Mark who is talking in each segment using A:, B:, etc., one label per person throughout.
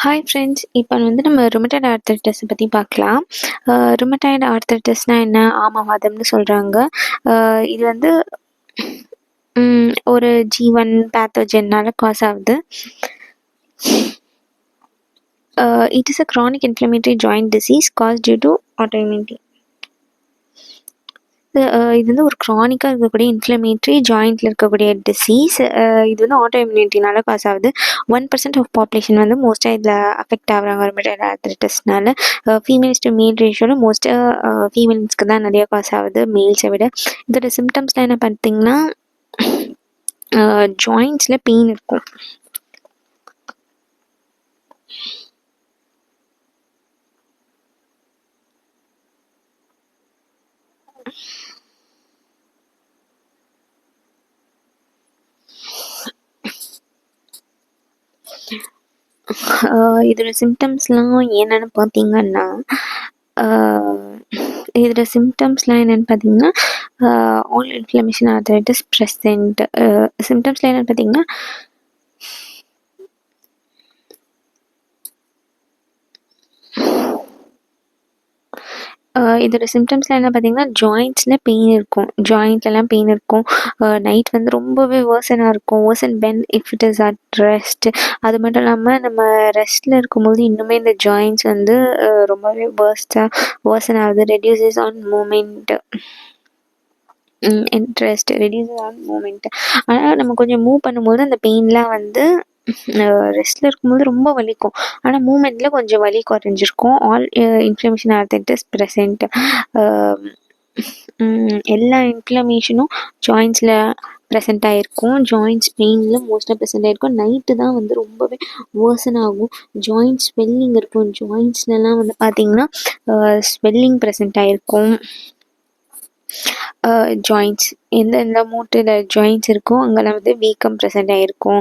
A: Hi friends. இப்போ வந்து நம்ம ருமட்டாய்டு ஆர்த்ரைட்டிஸ பத்தி பார்க்கலாம். ருமட்டாய்டு ஆர்த்ரைட்டிஸ்னா என்ன? ஆமவாதம்னு சொல்றாங்க. இது வந்து ஒரு G1 பேத்தோஜன்னால காஸ் ஆகுது. It is a chronic inflammatory joint disease caused due to autoimmunity. இது வந்து ஒரு க்ரானிக்கா இருக்கக்கூடிய இன்ஃப்ளமேட்டரி ஜாயிண்ட்ல இருக்கக்கூடிய டிசீஸ். இது வந்து ஆட்டோ இம்யூனிட்டினால காஸ் ஆகுது. 1% ஆஃப் பாப்புலேஷன் வந்து மோஸ்ட்டாக இதில் அஃபெக்ட் ஆகுறாங்க ருமட்டாய்டு ஆர்த்ரைட்டிஸ்னால. ஃபீமேல்ஸ் டு மேல் ரேஷியோவில் மோஸ்ட்டாக ஃபீமேல்ஸ்க்கு தான் நிறைய காஸ் ஆகுது மேல்ஸை விட. இதோட சிம்டம்ஸ்லாம் என்ன பார்த்தீங்கன்னா ஜாயிண்ட்ஸில் பெயின் இருக்கும். இதோட சிம்டம்ஸ்லாம் என்னென்னு பார்த்தீங்கன்னா ஆல் இன்ஃப்ளமேஷன் ஆர்த்ரைட்டிஸ் ப்ரெசென்ட். சிம்டம்ஸ்லாம் என்னென்னு பார்த்தீங்கன்னா இதோட சிம்டம்ஸ்லாம் என்ன பார்த்தீங்கன்னா ஜாயிண்ட்ஸில் பெயின் இருக்கும். ஜாயிண்ட்லலாம் பெயின் இருக்கும். நைட் வந்து ரொம்பவே வேர்சனாக இருக்கும். Version when if it is at rest. அது மட்டும் இல்லாமல் நம்ம ரெஸ்ட்டில் இருக்கும்போது இன்னுமே இந்த ஜாயிண்ட்ஸ் வந்து ரொம்பவே வேர்சன் ஆகுது. Reduces on movement. Interest reduces on movement. ஆனால் நம்ம கொஞ்சம் மூவ் பண்ணும்போது அந்த பெயின்லாம் வந்து ரெஸ்ட்டில் இருக்கும்போது ரொம்ப வலிக்கும். ஆனால் மூமெண்ட்டில் கொஞ்சம் வலி குறைஞ்சிருக்கும். All inflammation arthritis present. எல்லா இன்ஃப்ளமேஷனும் ஜாயிண்ட்ஸில் ப்ரெசென்ட் ஆகிருக்கும். ஜாயிண்ட்ஸ் பெயினில் மோஸ்ட்டாக ப்ரெசென்ட் ஆகிருக்கும். நைட்டு தான் வந்து ரொம்பவே வேர்சன் ஆகும். ஜாயிண்ட் ஸ்வெல்லிங் இருக்கும். ஜாயிண்ட்ஸ்லலாம் வந்து பார்த்திங்கன்னா ஸ்வெல்லிங் ப்ரெசென்ட் ஆகிருக்கும். ஜாயிண்ட்ஸ் எந்தெந்த மூட்டில் ஜாயிண்ட்ஸ் இருக்கோ அங்கெல்லாம் வந்து வீக்கம் ப்ரெசென்ட் ஆகிருக்கும்.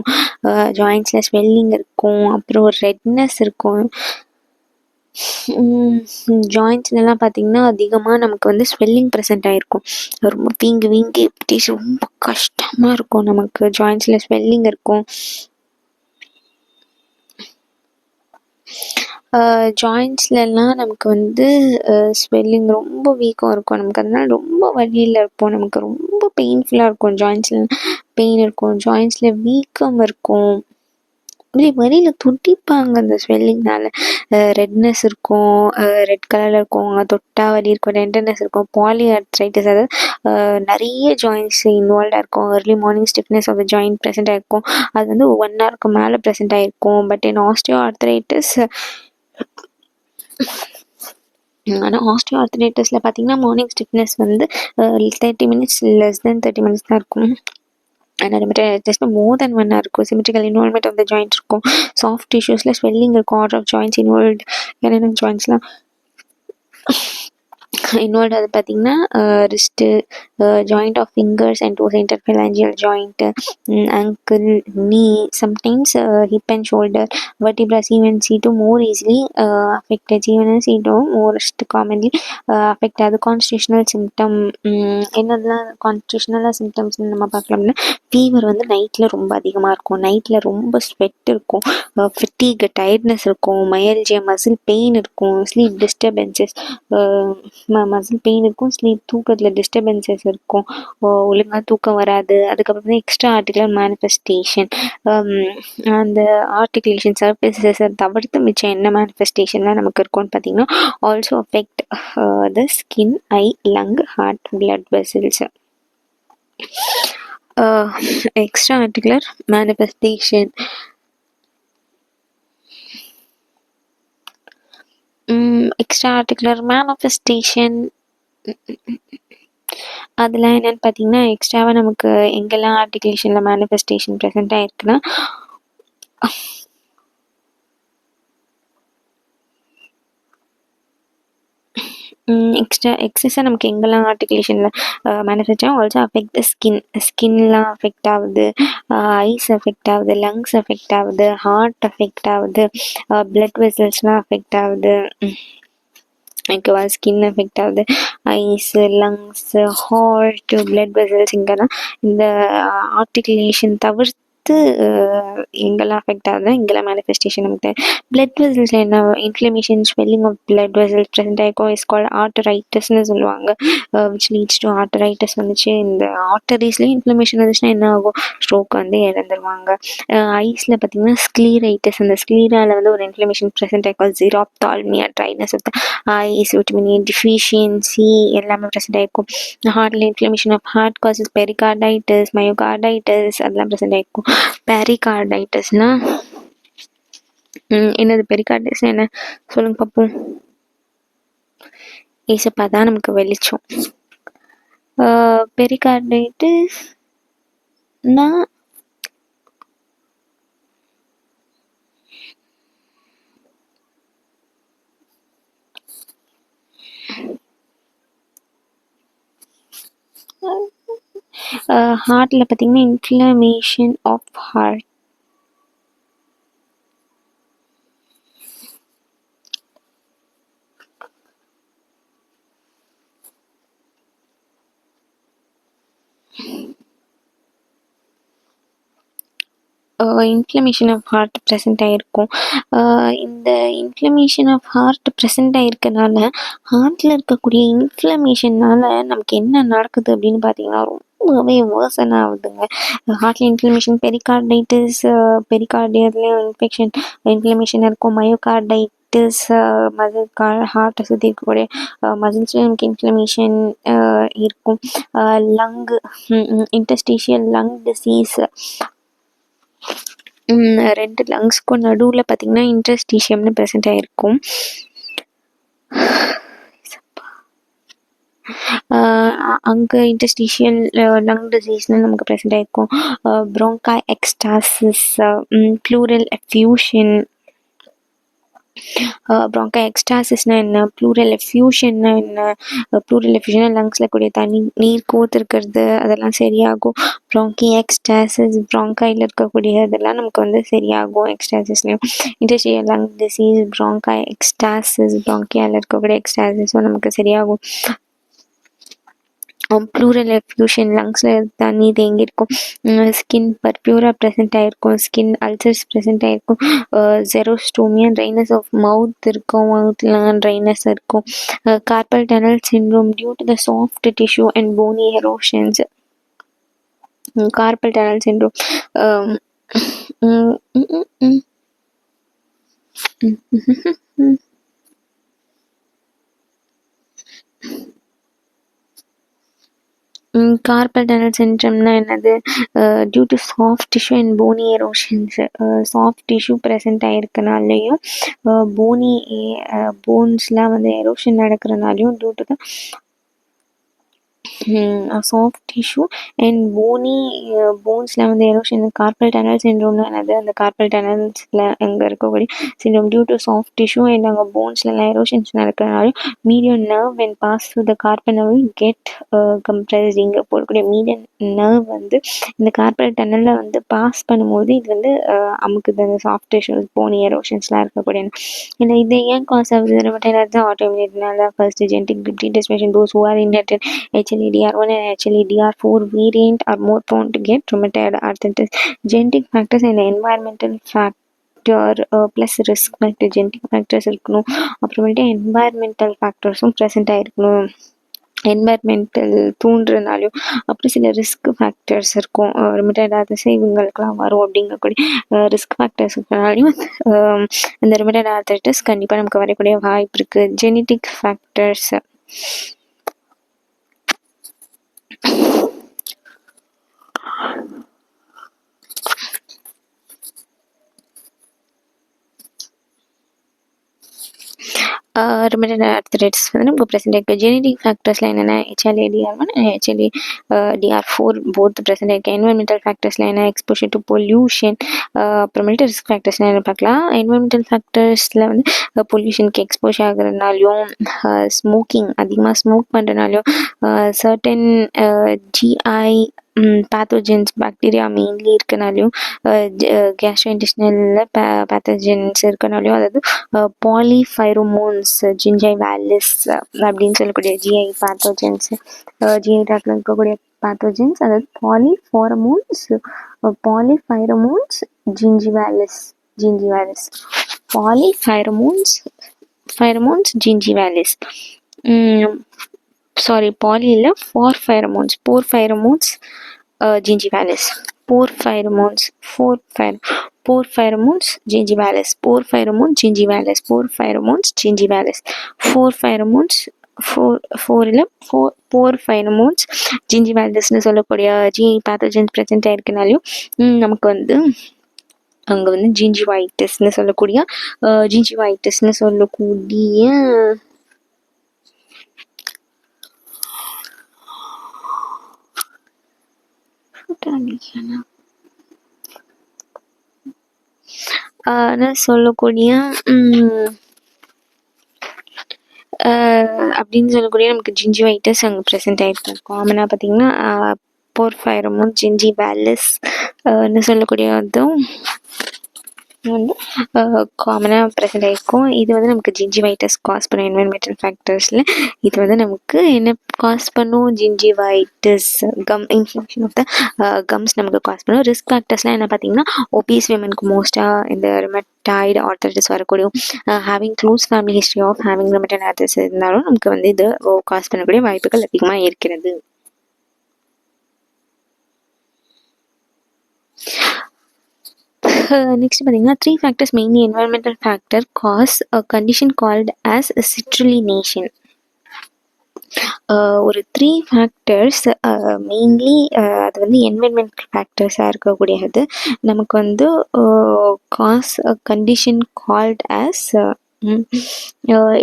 A: ஜாயிண்ட்ஸில் ஸ்வெல்லிங் இருக்கும். அப்புறம் ஒரு ரெட்னஸ் இருக்கும். ஜாயிண்ட்ஸ்லலாம் பார்த்திங்கன்னா அதிகமாக நமக்கு வந்து ஸ்வெல்லிங் ப்ரெசென்ட் ஆகிருக்கும். ரொம்ப வீங்கி ரொம்ப கஷ்டமாக இருக்கும். நமக்கு ஜாயிண்ட்ஸில் ஸ்வெல்லிங் இருக்கும். ஜாயிண்ட்ஸ்லலாம் நமக்கு வந்து ஸ்வெல்லிங் ரொம்ப வீக்கம் இருக்கும். நமக்கு அதனால ரொம்ப வலியில் இருப்போம். நமக்கு ரொம்ப பெயின்ஃபுல்லாக இருக்கும். ஜாயிண்ட்ஸில் பெயின் இருக்கும். ஜாயிண்ட்ஸில் வீக்கம் இருக்கும். அப்படியே வலியில் துடிப்பாங்க அந்த ஸ்வெல்லிங்னால. ரெட்னஸ் இருக்கும். ரெட் கலரில் இருக்கும். தொட்டா வலி இருக்கும். டெண்டர்னஸ் இருக்கும். பாலிஆர்த்ரைட்டிஸ் அதாவது நிறைய ஜாயிண்ட்ஸ் இன்வால்வ்டாக இருக்கும். Early morning stiffness of the joint present ஆகிருக்கும். அது வந்து 1 ஹவருக்கு மேலே ப்ரெசென்ட் ஆகிருக்கும். பட் இன் ஆஸ்டியோஆர்த்ரைட்டிஸ் ஆனால் ஆஸ்டியோஆர்த்ரைட்டிஸில் பார்த்தீங்கன்னா மார்னிங் ஸ்டிஃப்னஸ் வந்து 30 மினிட்ஸ் லெஸ் தென் 30 மினிட்ஸ் தான் இருக்கும். ஆனால் ருமட்டாய்டு மோர் தென் 1 ஹவர் இருக்கும். Symmetrical involvement of the joint இருக்கும். சாஃப்ட் டிஷ்யூஸில் ஸ்வெல்லிங் இருக்கும். Order of joints involved. என்னென்ன ஜாயிண்ட்ஸ்லாம் இன்வால்வ்டு அது பார்த்திங்கன்னா wrist, joint of fingers and toes, interphalangeal joint, ankle, knee, sometimes hip and shoulder, vertebra C and C2 more easily affected. C1 and C2 most commonly affect அது constitutional symptom. என்னெல்லாம் கான்ஸ்டியூஷனலாக சிம்டம்ஸ்னு நம்ம பார்க்கலாம்னா fever வந்து நைட்டில் ரொம்ப அதிகமாக இருக்கும். நைட்டில் ரொம்ப ஸ்வெட் இருக்கும். ஃபிட்டிக் டயர்ட்னஸ் இருக்கும். மயல்ஜியா மசில் பெயின் இருக்கும். ஸ்லீப் டிஸ்டர்பன்சஸ் மசில் பெயின் இருக்கும். ஸ்லீப் தூக்கத்தில் டிஸ்டர்பன்சஸ் இருக்கும். ஒழுங்காக தூக்கம் வராது. அதுக்கப்புறம் எக்ஸ்ட்ரா ஆர்டிகுலர் மேனிஃபெஸ்டேஷன். அந்த ஆர்டிகுலேஷன் சர்ஃபேசஸை தவிர்த்து மிச்சம் என்ன மேனிஃபெஸ்டேஷன்லாம் நமக்கு இருக்கும்னு பார்த்தீங்கன்னா also affect the skin, eye, lung, heart, blood vessels. Extra articular manifestation extra articular manifestation அதெல்லாம் என்னென்னு பார்த்தீங்கன்னா எக்ஸ்ட்ராவாக நமக்கு எங்கெல்லாம் ஆர்டிகுலேஷனில் மேனிஃபெஸ்டேஷன் ப்ரெசென்ட் ஆகிருக்குன்னா எக்ஸஸாக நமக்கு எங்கெல்லாம் ஆர்டிகுலேஷனில் மேனிஃபெஸ்ட் ஆகும். ஆல்சோ அஃபெக்ட் த ஸ்கின்லாம் அஃபெக்ட் ஆகுது. ஐஸ் அஃபெக்ட் ஆகுது. லங்ஸ் அஃபெக்ட் ஆகுது. ஹார்ட் அஃபெக்ட் ஆகுது. பிளட் வெசல்ஸ்லாம் அஃபெக்ட் ஆகுது. ஓகேவா? ஸ்கின் அஃபெக்ட் ஆகுது. Eyes, lungs, heart, blood vessels இங்கெல்லாம் இந்த ஆர்டிகுலேஷன் தவிர்த்து அடுத்து எங்கெல்லாம் அஃபெக்ட் ஆகுதுன்னா இங்கெல்லாம் மேனிஃபெஸ்டேஷன் நமக்கு பிளட் வெசல்ஸில் என்ன inflammation swelling of blood vessels present ஆகிருக்கும். இஸ் கால்ட் ஆர்டரைட்டிஸ்னு சொல்லுவாங்க. விச் லீட்ஸ் டு ஆர்டரைட்டிஸ் வந்துச்சு. இந்த ஆர்டரிஸ்லேயே இன்ஃப்ளமேஷன் வந்துச்சுன்னா என்ன ஆகும், ஸ்ட்ரோக் வந்து இறந்துருவாங்க. ஐஸில் பார்த்தீங்கன்னா ஸ்க்ளீரைட்டிஸ், அந்த ஸ்க்ளீராவில் வந்து ஒரு இன்ஃப்ளமேஷன் ப்ரெசென்ட் ஆகிருக்கும். Xerophthalmia, dryness of the eyes, vitamin A deficiency எல்லாமே ப்ரெசென்ட் ஆகிருக்கும். ஹார்ட்டில் inflammation of heart causes pericarditis, myocarditis அதெல்லாம் ப்ரெசென்ட் ஆகிருக்கும். பெரிகார்டைட்டிஸ்னா என்னது, பெரிகார்டைட்டிஸ் என்ன சொல்லுங்க பார்ப்போம். ஏசப்பா தான் நமக்கு வெளிச்சம். பெரிகார்டைட்டிஸ்னா ஹார்ட்டில் பார்த்தீங்கன்னா inflammation of heart. Inflammation of heart present ஆகிருக்கும். இந்த இன்ஃப்ளமேஷன் ஆஃப் ஹார்ட் ப்ரெசென்ட் ஆகிருக்கனால ஹார்ட்டில் இருக்கக்கூடிய இன்ஃப்ளமேஷனால் நமக்கு என்ன நடக்குது அப்படின்னு பார்த்தீங்கன்னா ரொம்பவே வேர்சன் ஆகுதுங்க. ஹார்ட்டில் இன்ஃப்ளமேஷன் பெரிகார்டைட்டிஸ், பெரிகார்டியர்லேயும் இன்ஃப்ளமேஷன் இருக்கும். மயோகார்டைட்டிஸ் ஹார்ட்டை சுற்றி இருக்கக்கூடிய மசில்ஸ்லேயும் நமக்கு இன்ஃப்ளமேஷன் இருக்கும். லங்கு இன்டர்ஸ்டீஷியல் லங் டிசீஸ், ரெண்டு லங்ஸ்க்கும் நடுவில் பார்த்தீங்கன்னா இன்டர்ஸ்டீஷியம்னு ப்ரெசென்ட் ஆகிருக்கும். அங்கே இன்டர்ஸ்டீஷியல் லங் டிசீஸ்னு நமக்கு ப்ரெசென்ட் ஆகிருக்கும். ப்ரோங்கா எக்ஸ்டாசிஸ், ப்ளூரல் எஃப்யூஷன். ப்ரோங்கா எக்ஸ்டாசிஸ்னா என்ன, ப்ளூரல் எஃப்யூஷன்னா என்ன, ப்ளூரல் எஃப்யூஷன் லங்ஸில் கூடிய நீர் கோர்த்துருக்கிறது அதெல்லாம் சரியாகும். ப்ரோங்கி எக்ஸ்டாசிஸ் ப்ரோங்காயில் இருக்கக்கூடிய இதெல்லாம் நமக்கு வந்து சரியாகும். எக்ஸ்டாசிஸ்லையும் interstitial lung disease, bronchiectasis ப்ரோங்கியாவில் இருக்கக்கூடிய எக்ஸ்டாசிஸும் நமக்கு சரியாகும். ப்ளூரல் எஃப்யூஷன் லங்ஸில் தண்ணி தேங்கியிருக்கும். ஸ்கின் பர்பியூராக ப்ரெசென்ட் ஆகிருக்கும். ஸ்கின் அல்சர்ஸ் ப்ரெசென்ட் ஆகிருக்கும். ஜெரோஸ்டோமியா, ட்ரைனஸ் ஆஃப் மவுத் இருக்கும், மவுத்லாம் ட்ரைனஸ் இருக்கும். Carpal tunnel syndrome due to the soft tissue and bony erosions. Carpal tunnel syndrome carpal tunnel சிண்ட்ரம்னா என்னது, due to soft tissue and bony erosions. Soft tissue present ஆகிருக்கனாலையும் bony போன்ஸ்லாம் வந்து erosion நடக்கிறனாலையும் due to the soft tissue and bony போன்ஸில் வந்து erosion. Carpal tunnel சிண்ட்ரோம்னா என்னது, அந்த carpal டனல்ஸில் அங்கே இருக்கக்கூடிய syndrome due to soft tissue and அங்கே போன்ஸ்லாம் எரோஷன்ஸ் நடக்கிறனாலும் medium nerve and pass through the carpal nerve get compressed. இங்கே போடக்கூடிய மீடியம் நர்வ் வந்து இந்த கார்பல் டனலில் வந்து பாஸ் பண்ணும்போது இது வந்து அமுக்குது, அந்த சாஃப்ட் டிஷ்யூஸ் போனி எரோஷன்ஸ்லாம் இருக்கக்கூடிய. இல்லை இதை ஏன் காஸ் ஆகுது, ருமட்டாய்டு ஆட்டோமினேட்னால first genetic predisposition. Those who are inherited HLA-DR1 and HLA-DR4 variant are more prone to get rheumatoid arthritis. Genetic factors and environmental factor plus risk factor. genetic factors இருக்கணும், அப்புறமேட்டு environmental factorsம் present ஆகிருக்கணும். Environmental தூண்டுறனாலையும் அப்புறம் சில risk factors இருக்கும். Rheumatoid arthritis இவங்களுக்குலாம் வரும் அப்படிங்கக்கூடிய risk factors இருக்கிறனாலையும் இந்த rheumatoid arthritis கண்டிப்பாக நமக்கு வரக்கூடிய வாய்ப்பு இருக்குது. ஜெனட்டிக் ஃபேக்டர்ஸ் ருமட்டாய்டு ஆர்த்ரைட்டிஸ் வந்து நமக்கு ப்ரெசென்ட் ஆகிருக்கு. ஜெனடிக் ஃபேக்டர்ஸில் என்னென்ன, HLA-DR1 HLA-DR4 போத் ப்ரெசென்ட் ஆகிருக்கு. என்வரன்மெண்டல் ஃபேக்டர்ஸில் என்ன, எக்ஸ்போஷர் டு பொல்யூஷன். அப்புறமேட்டு ரிஸ்க் ஃபேக்டர்ஸ்லாம் என்ன பார்க்கலாம். என்வரன்மெண்டல் ஃபேக்டர்ஸில் வந்து பொல்யூஷனுக்கு எக்ஸ்போஷர் ஆகுறதுனாலையும், ஸ்மோக்கிங் அதிகமாக ஸ்மோக் பண்ணுறனாலையும், certain GI pathogens bacteria mainly இருக்கனாலையும், கேஸ்ட்ரோஇன்டெஸ்டினலில் பேத்தோஜென்ஸ் இருக்கனாலையும், அதாவது பாலிஃபைரோமோன்ஸ், ஜிஞ்சைவாலிஸ் அப்படின்னு சொல்லக்கூடிய GI பேத்தோஜென்ஸ், GI ட்ராக்டில் இருக்கக்கூடிய pathogens, அதாவது polypheromones gingivalis, polypheromones gingivalis. Sorry, poly இல்லை, porphyromones gingivalis, porphyromones gingivalis, porphyromones gingivalis சொல்லக்கூடிய பேத்தோஜன்ஸ் ப்ரெசென்ட் ஆயிருக்கனாலையும் நமக்கு வந்து அங்கே வந்து ஜிஞ்சிவைட்டிஸ்ன்னு சொல்லக்கூடிய அப்படின்னு சொல்லக்கூடிய நமக்கு ஜிஞ்சிவைட்டிஸ் அங்கே ப்ரெசென்ட் ஆகிருக்கும். காமனாக பார்த்தீங்கன்னா போர்ஃபைரமோன் ஜிஞ்சிவாலிஸ் சொல்லக்கூடியதும் வந்து காமனாக ப்ரெசென்ட் ஆகிருக்கும். இது வந்து நமக்கு ஜிஞ்சிவைட்டிஸ் காஸ் பண்ணும். என்வரன்மெண்டல் ஃபேக்டர்ஸில் இது வந்து நமக்கு என்ன காஸ் பண்ணும்? Gingivitis, infection of the gums நமக்கு காஸ் பண்ணும். ரிஸ்க் ஃபேக்டர்ஸ்லாம் என்ன பார்த்தீங்கன்னா, ஒபீஸ் விமனுக்கு மோஸ்ட்டாக இந்த ருமட்டாய்டு ஆர்த்தரைட்டிஸ் வரக்கூடிய, having close family history of having rheumatoid arthritis இருந்தாலும் நமக்கு வந்து இது காஸ் பண்ணக்கூடிய வாய்ப்புகள் அதிகமாக இருக்கிறது. நெக்ஸ்ட் பார்த்தீங்கன்னா 3 factors mainly environmental factor cause a condition called as citrulination. ஒரு 3 ஃபேக்டர்ஸ் மெயின்லி அது வந்து என்விரான்மெண்டல் ஃபேக்டர்ஸாக இருக்கக்கூடியது நமக்கு வந்து cause condition called as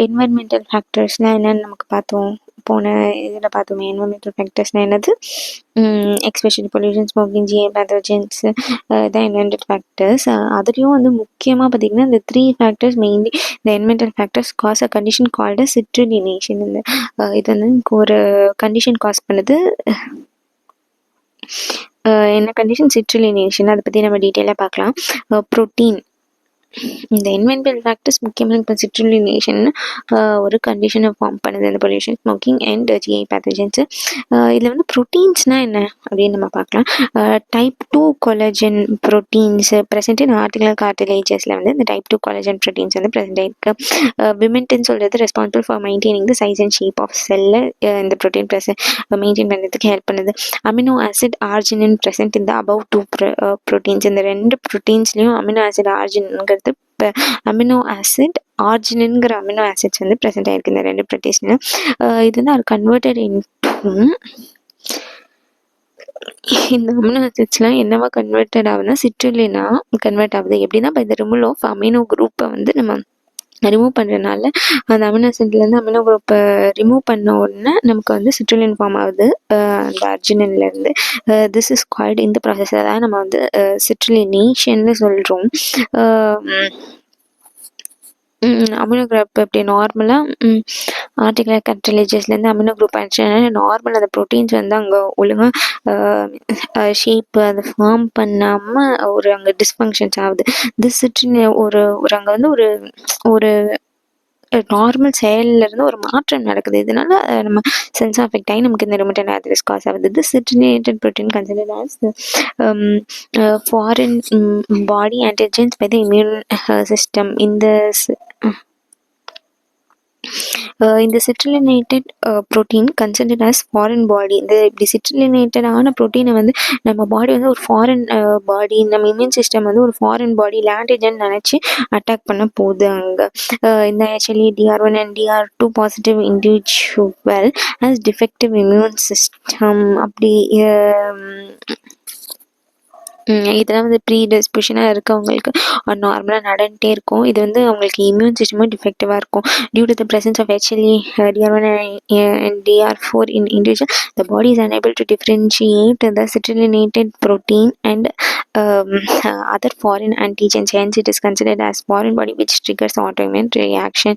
A: environmental ஃபேக்டர்ஸ்னால் என்னென்னு நமக்கு பார்த்தோம். போன இதில் பார்த்தோமே, என்விரான்மெண்டல் ஃபேக்டர்ஸ்னால் என்னது? Especially pollution, smoking, GI pathogens தான் என்விரான்மெண்டல் ஃபேக்டர்ஸ். அதுலேயும் வந்து முக்கியமாக பார்த்திங்கன்னா இந்த 3 ஃபேக்டர்ஸ் மெயின்லி இந்த environmental factors cause a condition called citrullination. இது வந்து ஒரு கண்டிஷன் காஸ் பண்ணுது. என்ன கண்டிஷன்? சிட்ருலினேஷன். அதை பற்றி நம்ம டீட்டெயிலாக பார்க்கலாம். ப்ரோட்டீன், இந்த என்விரான்மெண்டல் ஃபேக்டர்ஸ் முக்கியமாக இப்போ சிட்ருலினேஷன் ஒரு கண்டிஷனை ஃபார்ம் பண்ணுது. இந்த pollution, smoking and GI pathogens. இதில் வந்து ப்ரோட்டீன்ஸ்னால் என்ன அப்படின்னு நம்ம பார்க்கலாம். Type 2 collagen proteins present in articular கார்டிலேஜஸில் வந்து இந்த டைப் 2 கொலஜன் ப்ரோட்டீன்ஸ் வந்து ப்ரெசென்ட் ஆயிருக்கு. விமென்டின்னு சொல்கிறது responsible for maintaining the size and shape of செல்லை இந்த ப்ரோட்டீன் மெயின்டைன் பண்ணுறதுக்கு ஹெல்ப் பண்ணுது. அமினோ ஆசிட் ஆர்ஜினின் ப்ரெசென்ட் இந்த அபவ் 2 ப்ரோட்டீன்ஸ். இந்த 2 ப்ரோட்டீன்ஸ்லேயும் அமினோ ஆசிட் ஆர்ஜின்ங்கிறது இப்போ அமினோ ஆசிட் ஆர்ஜினின்ங்கிற அமினோ ஆசிட்ஸ் வந்து ப்ரெசென்ட் ஆயிருக்கு இந்த 2 ப்ரோட்டீன்ஸ்ல. இது வந்து ஆர் கன்வெர்டட் இன்டு இந்த அமினோ ஆசிட்ஸ்லாம் என்னவா கன்வெர்டட் ஆகுதுன்னா சிட்ருலினா கன்வெர்ட் ஆகுது. எப்படின்னா இப்போ இந்த ரிமூவல் ஆஃப் அமினோ குரூப்பை வந்து நம்ம ரிமூவ் பண்ணுறதுனால அந்த அமினோ ஆசிட்லேருந்து அமினோ குரூப்பை ரிமூவ் பண்ண உடனே நமக்கு வந்து சிட்ருலின் ஃபார்ம் ஆகுது அந்த அர்ஜினின்லேருந்து. திஸ் இஸ் கால்டு, இந்த ப்ராசஸை தான் நம்ம வந்து சிட்ருலினேஷன்னு சொல்கிறோம். அமினோ குரூப் இப்படி நார்மலாக ஆர்டிகுலர் கார்டிலேஜஸ்லேருந்து அமினோ குரூப் ஆச்சுன்னா நார்மல் அந்த ப்ரோட்டீன்ஸ் வந்து அங்கே ஒழுங்காக ஷேப்பு அதை ஃபார்ம் பண்ணாமல் ஒரு அங்கே டிஸ்ஃபங்க்ஷன்ஸ் ஆகுது. திஸ் ஒரு அங்கே வந்து ஒரு நார்மல் செயலிருந்து ஒரு மாற்றம் நடக்குது. இதனால நம்ம சென்ஸ் அஃபெக்ட் ஆகி நமக்கு இந்த ருமட்டாய்டு ஆர்த்தரைட்டிஸ் காஸ் ஆகுது. This citrullinated protein considered as foreign body antigens by the immune system. இந்த citrullinated protein considered as foreign body. இந்த இப்படி சிட்ருலினேட்டடான ப்ரோட்டீனை வந்து நம்ம பாடி வந்து ஒரு ஃபாரின் பாடி, நம்ம இம்யூன் சிஸ்டம் வந்து ஒரு ஃபாரின் பாடி ஆன்டிஜன் நினச்சி அட்டாக் பண்ண போகுது. அங்கே இந்த actually DR1 and DR2 positive individual has defective immune system. அப்படி இதெல்லாம் வந்து ப்ரீடிஸ்பொசிஷனாக இருக்கவங்களுக்கு நார்மலாக நடந்துகிட்டே இருக்கும். இது வந்து அவங்களுக்கு இம்யூன் சிஸ்டமும் டிஃபெக்டிவாக இருக்கும். Due to the presence of actually DR1 and DR4 in individual, the body is unable to differentiate the citrulinated protein and other foreign antigens. Hence it is considered as foreign body which triggers autoimmune reaction.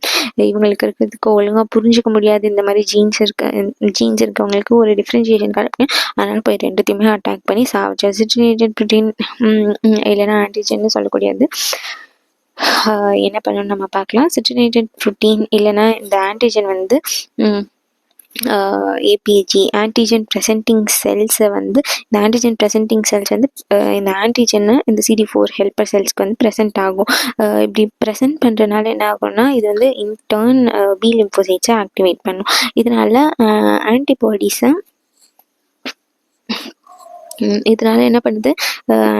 A: இவங்களுக்கு இருக்கிறதுக்கு ஒழுங்காக புரிஞ்சிக்க முடியாது. இந்த மாதிரி jeans இருக்கவங்களுக்கு ஒரு differentiation கிடைக்கும். அதனால் போய் ரெண்டுத்தையுமே அட்டாக் பண்ணி சாப்பிட்டு சிட்ருலினேட்டட் ப்ரோட்டீன் இல்லைன்னா ஆன்டிஜென்னு சொல்லக்கூடியது என்ன பண்ணணும்னு நம்ம பார்க்கலாம். சிட்ருலினேட்டட் ப்ரோட்டீன் இல்லைன்னா இந்த ஆன்டிஜன் வந்து ஏபிஜி ஆன்டிஜன் ப்ரெசென்டிங் செல்ஸை வந்து இந்த ஆன்டிஜன் ப்ரெசென்டிங் செல்ஸ் வந்து இந்த ஆன்டிஜனை இந்த CD4 ஹெல்ப்பர் செல்ஸ்க்கு வந்து ப்ரெசென்ட் ஆகும். இப்படி ப்ரெசென்ட் பண்ணுறதுனால என்ன ஆகும்னா இது வந்து இன்டர்ன் பி லிம்போசைட்ஸை ஆக்டிவேட் பண்ணும். இதனால ஆன்டிபாடிஸை இதனால என்ன பண்ணுது,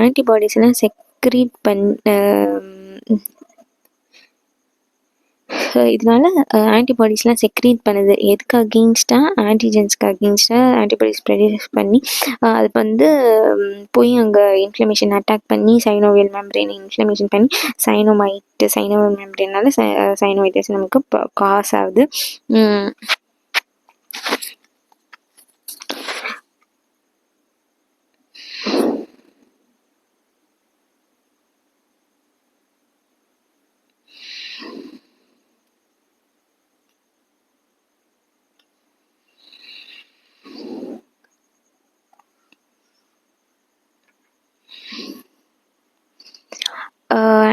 A: ஆன்டிபாடிஸ்லாம் செக்ரீட் இதனால ஆன்டிபாடிஸ்லாம் செக்ரீட் பண்ணுது. எதுக்கு அகெயின்ஸ்டாக, ஆன்டிஜென்ஸ்க்கு ஆன்டிபாடிஸ் ப்ரொடியூஸ் பண்ணி அது வந்து போய் அங்கே இன்ஃப்ளமேஷன் அட்டாக் பண்ணி சைனோவியல் மெம்பரேனை இன்ஃப்ளமேஷன் பண்ணி சைனோவியல் மெம்பரேனால சைனோவைட்டிஸ் நமக்கு காஸ் ஆகுது.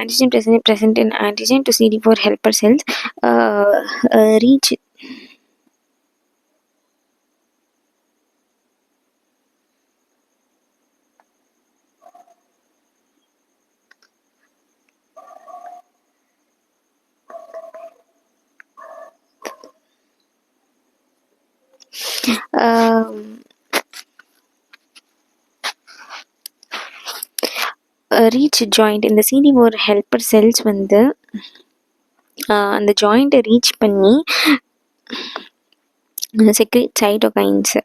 A: Antigen present in antigen to CD4 helper cells reach reach joint. இந்த CD4 ஹெல்ப்பர் செல்ஸ் வந்து அந்த ஜாயிண்ட்டை ரீச் பண்ணி secrete cytokines.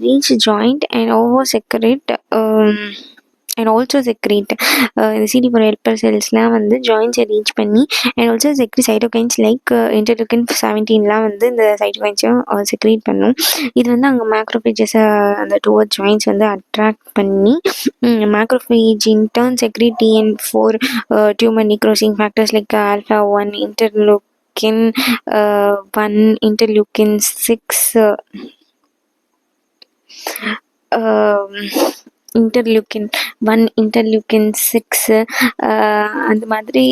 A: Reach joint and also secrete இந்த CD4 helper cellsலாம் வந்து ஜாயின்ஸை ரீச் பண்ணி and also secrete cytokines like interleukin 17லாம் வந்து இந்த சைட்டோகைன்ஸையும் செக்ரீட் பண்ணும். இது வந்து அங்கே மேக்ரோபேஜஸை அந்த டுவர்ட் ஜாயின்ஸ் வந்து அட்ராக்ட் பண்ணி macrophage in turn secrete TN4 tumour necrosing factors like α1 interleukin 1 interleukin 6 interleukin 1 interleukin 6 அந்த மாதிரி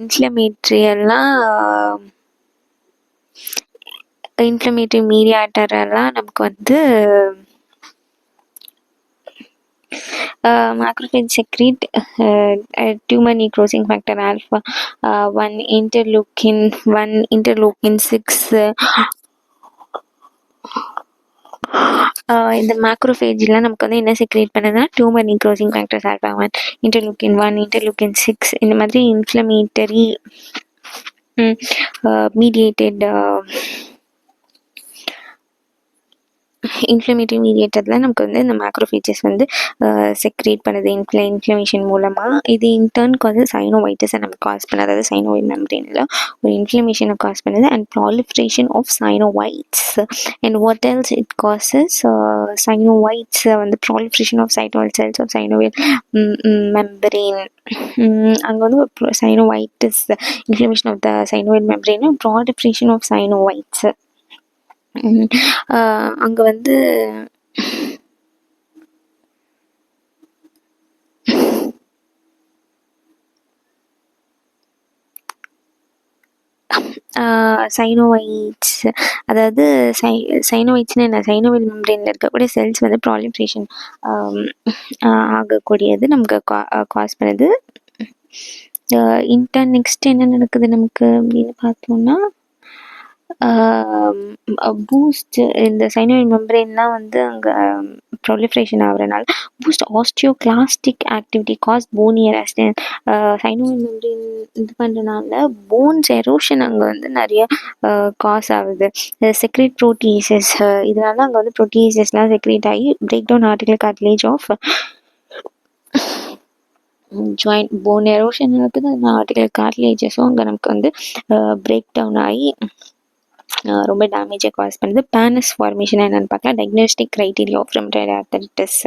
A: இன்ஃப்ளமேட்ரி மீடியாட்டர் எல்லாம் நமக்கு வந்து macrophage secrete tumor necrosing factor α1 interleukin 1 interleukin 6 இந்த மேக்ரோஃபேஜ்லாம் நமக்கு வந்து என்ன செக்ரேட் பண்ணுதுன்னா tumour necrosing factors α1 interleukin 1 interleukin 6 இந்த மாதிரி இன்ஃப்ளமேட்டரி மீடியேட்டட் இன்ஃப்ளமேட்டரி மீடியேட்டரில் நமக்கு வந்து இந்த மேக்ரோஃபேஜஸ் வந்து செக்ரேட் பண்ணுது இன்ஃப்ளமேஷன் மூலமாக. இது இன்டர்ன் காசஸ் சைனோவைட்டிஸை நமக்கு காஸ் பண்ணுது. அதாவது சைனோவைட் மெம்பரேனில் ஒரு இன்ஃப்ளமேஷனை காஸ் பண்ணுது and proliferation of synoviocytes. And what else it causes சைனோவைட்ஸை வந்து proliferation of synoviocyte cells of synovial membrane. அங்கே வந்து ஒரு synovitis inflammation of the synovial membrane proliferation of synoviocytes. அங்கே வந்து சைனோவைட்ஸ் அதாவது சைனோவைட்ஸ்னு என்ன, சைனோவியல் மெம்பரேனில் இருக்கக்கூடிய செல்ஸ் வந்து ப்ராலிஃபரேஷன் ஆகக்கூடியது நமக்கு காஸ் பண்ணுது. நெக்ஸ்ட் என்ன நடக்குது நமக்கு அப்படின்னு பார்த்தோம்னா பூஸ்ட் இந்த சைனோவியல் மெம்பரேன்லாம் வந்து அங்கே ப்ராலிஃபரேஷன் ஆகுறதுனால boost osteoclastic activity cause bone erosion. Synovial membrane இது பண்ணுறதுனால போன்ஸ் எரோஷன் அங்கே வந்து நிறைய காஸ் ஆகுது. செக்ரேட் ப்ரோட்டீசஸ் இதனால அங்கே வந்து ப்ரோட்டீசஸ்லாம் செக்ரேட் ஆகி break down articular cartilage of joint bone erosion இருக்குது. அந்த ஆர்டிகல் கார்டிலேஜஸும் அங்கே நமக்கு வந்து பிரேக் டவுன் ஆகி ரொம்ப டேமேஜை காஸ் பண்ணுது. பேனஸ் ஃபார்மேஷன் என்னென்னு பார்க்கலாம். Diagnostic criteria of rheumatoid arthritis.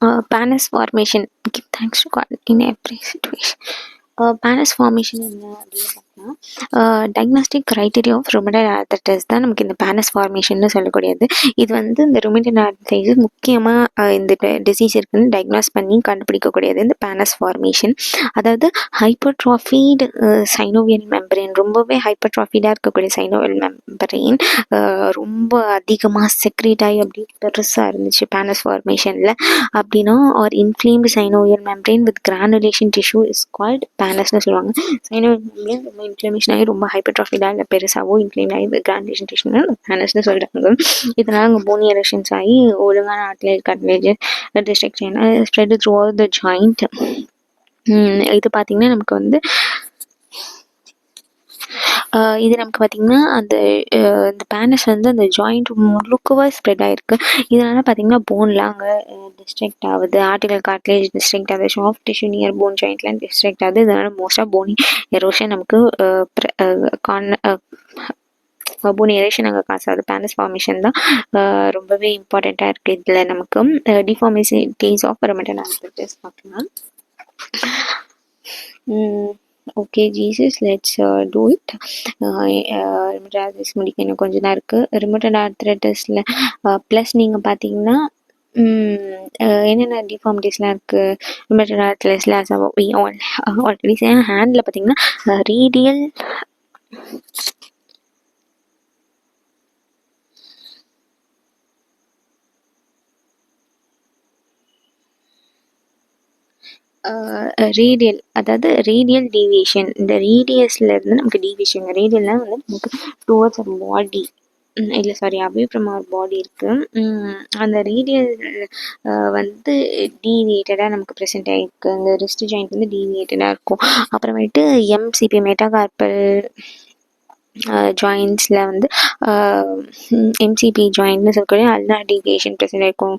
A: Panis formation. Give thanks to God in every situation. Panis formation என்ன அப்படின்னு பார்த்தீங்கன்னா diagnostic criteria of rheumatoid arthritis தான் நமக்கு இந்த பேனஸ் ஃபார்மேஷன்னு சொல்லக்கூடியது. இது வந்து இந்த ருமட்டட் ஆர்த்ரைட்டிஸ் முக்கியமாக இந்த டிசீஸ் இருக்குன்னு டயக்னாஸ் பண்ணி கண்டுபிடிக்கக்கூடியது இந்த பேனஸ் ஃபார்மேஷன். அதாவது ஹைப்பர்ட்ராஃபீடு சைனோவியல் மெம்பரேன், ரொம்பவே ஹைப்பர்ட்ராஃபீடாக இருக்கக்கூடிய சைனோவியல் மெம்பரேன் ரொம்ப அதிகமாக செக்ரேட் ஆகி அப்படி பெருசாக இருந்துச்சு பேனஸ் ஃபார்மேஷனில் அப்படின்னா, are inflamed synovial membrane with granulation tissue is called பேனஸ்னு சொல்லுவாங்க. சைனோவியல் மெம்பரேன் ரொம்ப இன்ஃப்ளமேஷன் ஆகி ரொம்ப ஹைப்பர்ட்ராஃபிடாக இல்லை பெருசாகவோ இன்ஃப்ளேம் ஆகி கிரானுலேஷன் டிஷ்யூன்னு பேனஸ்னு சொல்கிறாங்க. இதனால் அங்கே போனி எரேஷன்ஸ் ஆகி ஒழுங்கான ஆர்ட்லேஜ் cartilage destruction spread throughout the joint. இது பார்த்திங்கன்னா நமக்கு வந்து இது நமக்கு பார்த்திங்கன்னா அந்த இந்த பேனஸ் வந்து அந்த ஜாயிண்ட் முழுக்கவா ஸ்ப்ரெட் ஆகிருக்கு. இதனால் பார்த்திங்கன்னா போன்லாம் அங்கே டிஸ்ட்ரக்ட் ஆகுது, ஆர்டிகல் கார்ட்லேஜ் டிஸ்ட்ரக்ட் ஆகுது, சாஃப்ட் டிஷ்யூ நியர் போன் ஜாயிண்ட்லாம் டிஸ்ட்ரக்ட் ஆகுது. இதனால் மோஸ்ட்டாக போனி எரோஷன் நமக்கு போனி எரேஷன் அங்கே காசாகுது. பேனஸ் ஃபார்மேஷன் தான் ரொம்பவே இம்பார்ட்டண்ட்டாக இருக்குது. இதில் நமக்கு டிஃபார்மிட்டிஸ் ஆஃப் ருமட்டட் ஆர்த்ரைட்டிஸ் பார்க்கலாம். Okay Jesus, let's do it. Rheumatoid arthritis முடிக்க இன்னும் கொஞ்சம் தான் இருக்குது. ருமட்டட் ஆர்த்ரைட்டிஸில் ப்ளஸ் நீங்கள் பார்த்தீங்கன்னா என்னென்ன டிஃபார்மிட்டிஸ்லாம் இருக்குது ருமட்டட் ஆர்த்ரைட்டிஸில் ஆல்ரெடி ஹேண்டில் பார்த்தீங்கன்னா ரேடியல் ரேடியல், அதாவது ரேடியல் டீவியேஷன். இந்த ரேடியஸில் இருந்து நமக்கு டீவியேஷன், ரேடியல்னால் வந்து நமக்கு டுவர்ட்ஸ் அவர் பாடி, இல்லை சாரி அவே ஃப்ரம் அவர் பாடி இருக்குது. அந்த ரேடியல் வந்து டீவியேட்டடாக நமக்கு ப்ரெசென்ட் ஆகிருக்கு. அந்த ரிஸ்ட் ஜாயிண்ட் வந்து டீவியேட்டடாக இருக்கும். அப்புறமேட்டு எம்சிபி மெட்டாகார்பல் ஜாயின்ஸில் வந்து எம்சிபி ஜாயின்ட்னு சொல்லக்கூடிய அல்னார் டீவியேஷன் ப்ரெசென்ட் ஆகிருக்கும்.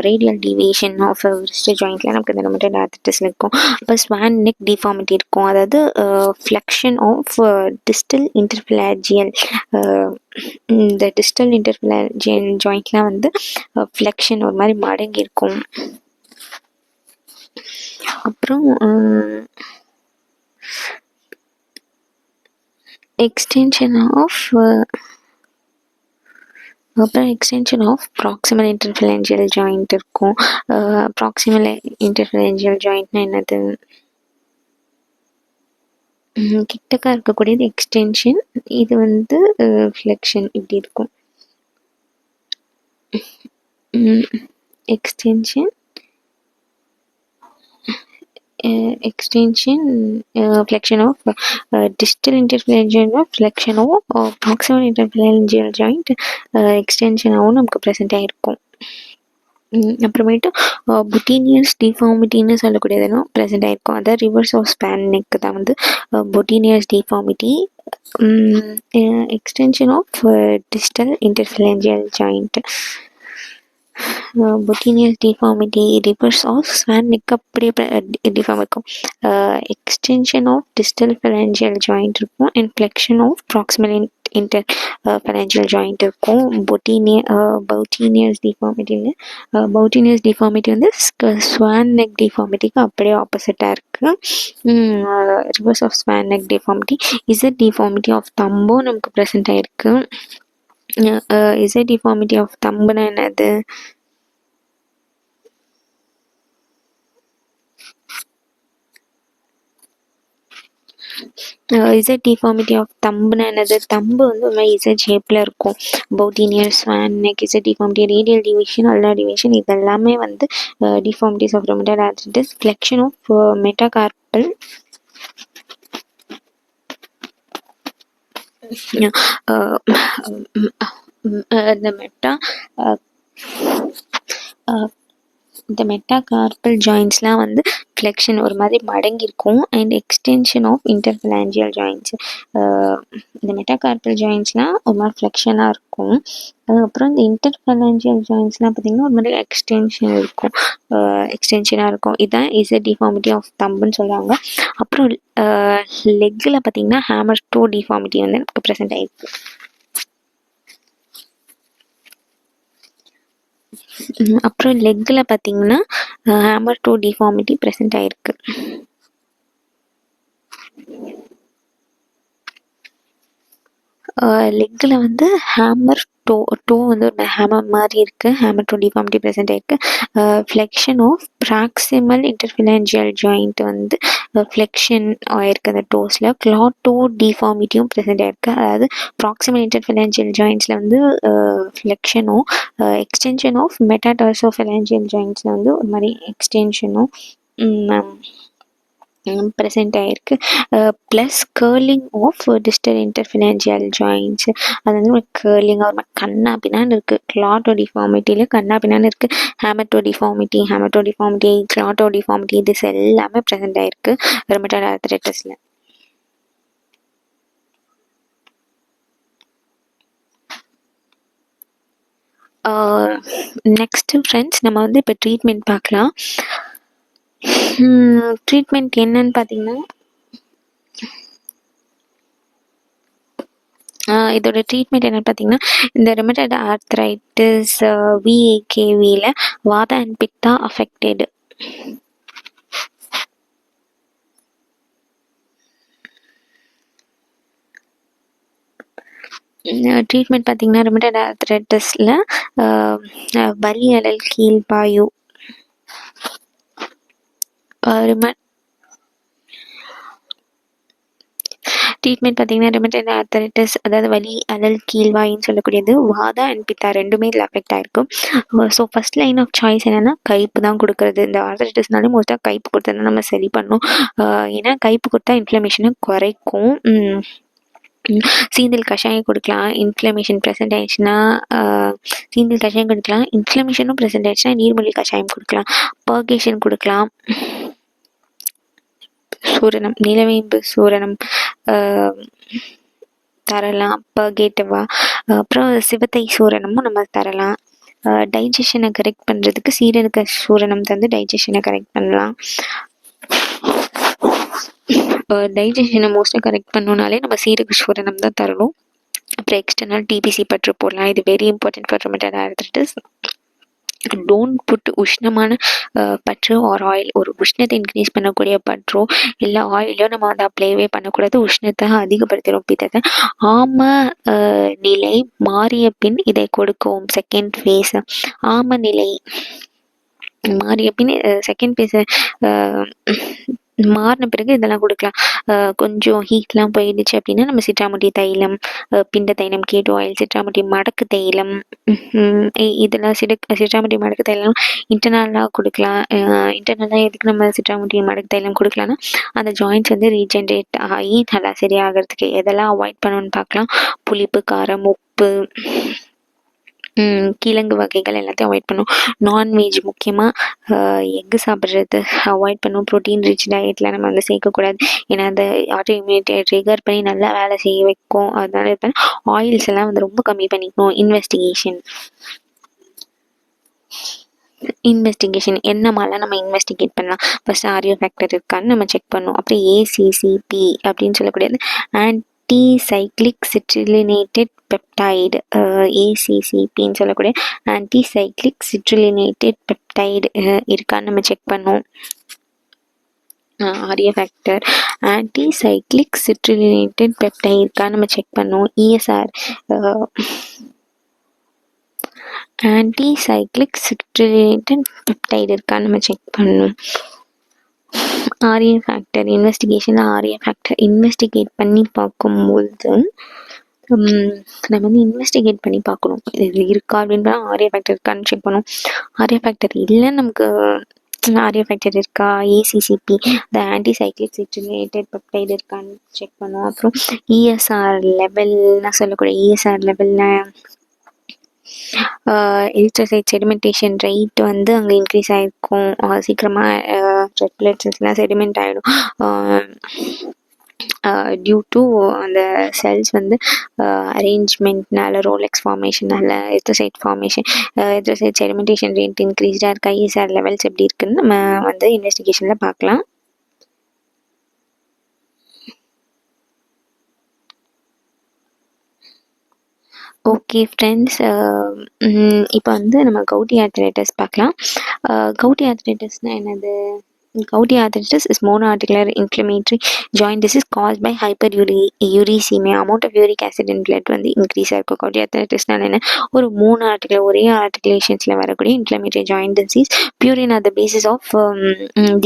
A: ரேடியல் டீவியேஷன் ஆஃப் ரிஸ்ட் ஜாயிண்ட்டில் நமக்கு இந்த ருமட்டட் ஆர்த்ரைட்டிஸில் இருக்கும். அப்போ ஸ்வான் நெக் டிஃபார்மிட்டி இருக்கும், அதாவது ஃப்ளெக்ஷன் ஆஃப் டிஸ்டல் இன்டர்ஃபிளாஜியல். இந்த டிஸ்டல் இன்டர்ஃபிளாஜியல் ஜாயிண்ட்லாம் வந்து ஃப்ளெக்ஷன் ஒரு மாதிரி மடங்கி இருக்கும். அப்புறம் எக்ஸ்டென்ஷன் ஆஃப் ப்ராக்சிமல் இன்டர்ஃபலென்ஜியல் ஜாயிண்ட் இருக்கும். ப்ராக்சிமல் இன்டர்ஃபலென்ஜியல் ஜாயிண்ட்னா என்னது? கிட்டக்கா இருக்கக்கூடியது எக்ஸ்டென்ஷன், இது வந்து ஃப்ளெக்ஷன் இப்படி இருக்கும். Extension flexion of distal interphalangeal flexion of proximal interphalangeal joint extension ஆகவும் நமக்கு ப்ரெசென்ட் ஆகிருக்கும். அப்புறமேட்டு புட்டீனியஸ் டிஃபார்மிட்டின்னு சொல்லக்கூடியதும் ப்ரெசென்ட் ஆகிருக்கும். அதாவது ரிவர்ஸ் ஆஃப் ஸ்பேன் நெக் தான் வந்து boutonniere deformity. Extension of distal interphalangeal joint. Boutonniere deformity reverse of swan neck அப்படியே டிஃபார்ம் இருக்கும். Extension of distal phalangeal joint இருக்கும் and flexion of proximal interphalangeal joint இருக்கும். Boutonniere deformity வந்து swan neck டிஃபார்மிட்டிக்கு அப்படியே ஆப்போசிட்டாக இருக்குது. Reverse of swan neck deformity. Z deformity of தம்பும் நமக்கு ப்ரெசென்ட் ஆகிருக்கு. இசட் டிஃபார்மிட்டி ஆஃப் தம்புனா என்னது? இசட் டிஃபார்மிட்டி ஆஃப் தம்புனா என்னது? தம்பு வந்து ஒரு மாதிரி இசட் ஷேப்பில் இருக்கும். Boutonniere swan neck, Z deformity, radial deviation, ulnar deviation, இதெல்லாமே வந்து deformities of rheumatoid arthritis. Flexion of metacarpal இந்த மெட்டாகார்பல் ஜாயின்ட்ஸ்லாம் வந்து ஃப்ளெக்ஷன் ஒரு மாதிரி மடங்கியிருக்கும். And extension of interphalangeal joints. இந்த மெட்டாகார்பல் ஜாயின்ட்ஸ்லாம் ஒரு மாதிரி ஃப்ளெக்ஷனாக இருக்கும். அதுக்கப்புறம் இந்த இன்டர்ஃபலாஞ்சியல் ஜாயின்ட்ஸ்லாம் பார்த்திங்கன்னா ஒரு மாதிரி எக்ஸ்டென்ஷனாக இருக்கும். இதுதான் இசட் டிஃபார்மிட்டி ஆஃப் தம்புன்னு சொல்லுவாங்க. அப்புறம் லெக்கில் பார்த்திங்கன்னா ஹேமர் டோ டிஃபார்மிட்டி வந்து நமக்கு ப்ரெசென்ட் ஆகிருக்கு. அப்புறம் லெக்கில் பார்த்திங்கன்னா ஹேமர் டோ டிஃபார்மிட்டி ப்ரெசென்ட் ஆயிருக்கு. லெக்கில் வந்து ஹேமர் டோ வந்து ஒரு ஹேமர் மாதிரி இருக்குது. ஹேமர் டோ டிஃபார்மிட்டி ப்ரெசென்ட் ஆயிருக்கு. ஃப்ளெக்ஷன் ஆஃப் ப்ராக்சிமல் இன்டர்ஃபிலாஞ்சியல் ஜாயிண்ட் வந்து ஃப்ளெக்ஷன் ஆயிருக்கு அந்த டோஸில். கிளாட் டோ டிஃபார்மிட்டியும் ப்ரெசென்ட் ஆயிருக்கு. அதாவது ப்ராக்சிமல் இன்டர்ஃபிலாஞ்சியல் ஜாயிண்ட்ஸில் வந்து ஃப்ளெக்ஷனும், எக்ஸ்டென்ஷன் ஆஃப் மெட்டாடார்சோஃபிலாஞ்சியல் ஜாயிண்ட்ஸில் வந்து ஒரு மாதிரி எக்ஸ்டென்ஷனும் ப்ரெசென்ட் ஆயிருக்கு. Plus curling of distal interphalangeal joints, அது வந்து ஒரு கேர்லிங்காக ஒரு கண்ணா பின்னான்னு இருக்குது. கிளாட்டோ டிஃபார்மிட்டியில் கண்ணா பின்னான்னு இருக்குது. ஹேமட்டோ டிஃபார்மிட்டி, கிளாட்டோ டிஃபார்மிட்டி இது எல்லாமே ப்ரெசென்ட் ஆயிருக்கு ருமட்டாய்டு ஆர்த்ரைட்டிஸில். நெக்ஸ்ட்டு ஃப்ரெண்ட்ஸ் நம்ம வந்து இப்போ ட்ரீட்மெண்ட் பார்க்கலாம். ட்ரீட்மெண்ட் என்னன்னு பார்த்தீங்கன்னா, இதோட ட்ரீட்மெண்ட் என்னென்னு பார்த்தீங்கன்னா, இந்த ருமட்டாய்டு ஆர்த்ரைட்டிஸ் விஏகேவியில் வாத அண்ட் பித்தா அஃபெக்டடு. ட்ரீட்மெண்ட் பார்த்தீங்கன்னா, ருமட்டாய்டு ஆர்த்ரைட்டிஸில் வலி அழல் கீழ்பாயு, ட்ரீட்மெண்ட் பார்த்தீங்கன்னா ருமட்டாய்டு ஆர்த்ரைட்டிஸ், அதாவது வலி அழல் கீழ்வாயின்னு சொல்லக்கூடியது, வாதா அண்ட் பித்தா ரெண்டுமே இதில் அஃபெக்ட் ஆகிருக்கும். So first line of choice என்னென்னா கைப்பு தான் கொடுக்குறது. இந்த ஆர்த்ரைட்டிஸ்னாலே மோஸ்ட்டாக கைப்பு கொடுத்தா நம்ம சரி பண்ணணும். ஏன்னா கைப்பு கொடுத்தா இன்ஃப்ளமேஷனை குறைக்கும். சீந்தல் கஷாயம் கொடுக்கலாம். இன்ஃப்ளமேஷன் ப்ரெசென்ட் ஆயிடுச்சுன்னா சீந்தல் கஷாயம் கொடுக்கலாம். இன்ஃப்ளமேஷனும் ப்ரெசென்ட் ஆயிடுச்சுன்னா நீர்மொழி கஷாயம் கொடுக்கலாம். பர்கேஷன் கொடுக்கலாம். சூரணம், நிலவேம்பு சூரணம் தரலாம் பர்கேட்டிவாக. அப்புறம் சிவத்தை சூரணமும் நம்ம தரலாம். டைஜஷனை கரெக்ட் பண்ணுறதுக்கு சீரக சூரணம் தந்து டைஜஷனை கரெக்ட் பண்ணலாம். டைஜஷனை மோஸ்ட்டாக கரெக்ட் பண்ணோனாலே நம்ம சீரக சூரணம் தான் தரணும். அப்புறம் எக்ஸ்டர்னல் டிபிசி பற்று போடலாம். இது very important for rheumatoid arthritis. Don't put உஷ்ணமான பற்றோ ஆர் ஆயில், ஒரு உஷ்ணத்தை இன்க்ரீஸ் பண்ணக்கூடிய பற்றோ இல்லை ஆயிலோ நம்ம வந்து அப்ளைவே பண்ணக்கூடாது. உஷ்ணத்தை அதிகப்படுத்திடும் பித்தத்தை. ஆம நிலை மாறிய பின் இதை கொடுக்கவும். செகண்ட் ஃபேஸ் ஆம நிலை மாறிய பின் செகண்ட் ஃபேஸை மாறின பிறகு இதெல்லாம் கொடுக்கலாம். கொஞ்சம் ஹீட்லாம் போயிடுச்சு அப்படின்னா நம்ம சிட்ராமுட்டி தைலம், பிண்ட தைலம், கேட்டு ஆயில், சிட்ராமுட்டி மடக்கு தைலம், இதெல்லாம் சிட்ராமுட்டி மடக்கு தைலம் இன்டர்னலாக கொடுக்கலாம். இன்டர்னலாக எதுக்கு நம்ம சிட்ராமுட்டி மடக்கு தைலம் கொடுக்கலான்னா, அந்த ஜாயின்ட்ஸ் வந்து ரீஜென்ரேட் ஆகி நல்லா சரியாகிறதுக்கு. எதெல்லாம் அவாய்ட் பண்ணணும்னு பார்க்கலாம். புளிப்பு, காரம், உப்பு, கிழங்கு வகைகள் எல்லாத்தையும் அவாய்ட் பண்ணும். நான்வெஜ் முக்கியமாக எக்கு சாப்பிட்றது அவாய்ட் பண்ணும். ப்ரோட்டீன் ரிச் டயட்டில் நம்ம வந்து சேர்க்கக்கூடாது. ஏன்னா அந்த ஆட்டோ இம்யூனிட்டியை ட்ரிகர் பண்ணி நல்லா வேலை செய்ய வைக்கும். அதனால இப்போ ஆயில்ஸ் எல்லாம் வந்து ரொம்ப கம்மி பண்ணிக்கணும். இன்வெஸ்டிகேஷன் என்ன மாதிரிலாம் நம்ம இன்வெஸ்டிகேட் பண்ணலாம். ஃபஸ்ட்டு ஆரியோ ஃபேக்டர் இருக்கான்னு நம்ம செக் பண்ணணும். அப்புறம் ஏசிசிபி அப்படின்னு சொல்லக்கூடியது ஆன்டிசைக்ளிக் சிட்ரிலினேட்டட் பெப்டைடு, ஏசிசிபின்னு சொல்லக்கூடிய ஆன்டிசைக்ளிக் சிட்ரிலினேட்டட் பெப்டைடு இருக்கான்னு நம்ம செக் பண்ணோம். ஆரியோ ஃபேக்டர் ஆன்டிசைக்ளிக் சிட்ரிலினேட்டட் பெப்டைடு இருக்கான்னு நம்ம செக் பண்ணோம். இஎஸ்ஆர் ஆன்டிசைக்ளிக் சிட்ரிலேட்டட் பெப்டைடு இருக்கான்னு நம்ம செக் பண்ணணும். ஆரியோ ஃபேக்டர் இன்வெஸ்டிகேட் பண்ணி பார்க்கும்போது நம்ம வந்து இன்வெஸ்டிகேட் பண்ணி பார்க்கணும். இது இருக்கா அப்படின்னா ஆரியோ ஃபேக்டர் இருக்கான்னு செக் பண்ணணும். ஆரியோ ஃபேக்டர் இல்லைன்னு நமக்கு ஆரியோ ஃபேக்டர் இருக்கா, ஏசிசிபி இந்த ஆன்டிசைக்ளிக் சிட்ரிலேட்டட் பெப்டைடு இருக்கான்னு செக் பண்ணுவோம். அப்புறம் இஎஸ்ஆர் லெவல்னா சொல்லக்கூடிய இஎஸ்ஆர் லெவலில் எரித்ரோசைட் செடிமெண்டேஷன் ரேட் வந்து அங்கே இன்க்ரீஸ் ஆகிருக்கும். சீக்கிரமாக ரெட் பிளட் செல்ஸ்லாம் செடிமெண்ட் ஆகிடும். டியூ டு அந்த செல்ஸ் வந்து அரேஞ்ச்மெண்ட்னால, ரோலெக்ஸ் ஃபார்மேஷனால, எரித்ரோசைட் செடிமெண்டேஷன் ரேட் இன்க்ரீஸ்டாக இருக்கா, இஎஸ்ஆர் லெவல்ஸ் எப்படி இருக்குன்னு நம்ம வந்து இன்வெஸ்டிகேஷனில் பார்க்கலாம். ஓகே ஃப்ரெண்ட்ஸ், இப்போ வந்து நம்ம கவுட்டி ஆர்த்ரைட்டிஸ் பார்க்கலாம். கவுட்டி ஆர்த்ரைட்டிஸ்னால் என்னது? Gouty arthritis is monoarticular inflammatory joint disease caused by hyperuricemia. Amount of uric acid in blood வந்து இன்க்ரீஸ் ஆகிருக்கும். கவுட்டி ஆர்த்ரைட்டிஸ்னால் என்ன? ஒரு 3 ஆர்டிகுலர் ஒரே ஆர்டிகுலேஷன்ஸில் வரக்கூடிய inflammatory joint disease. Purine are the basis of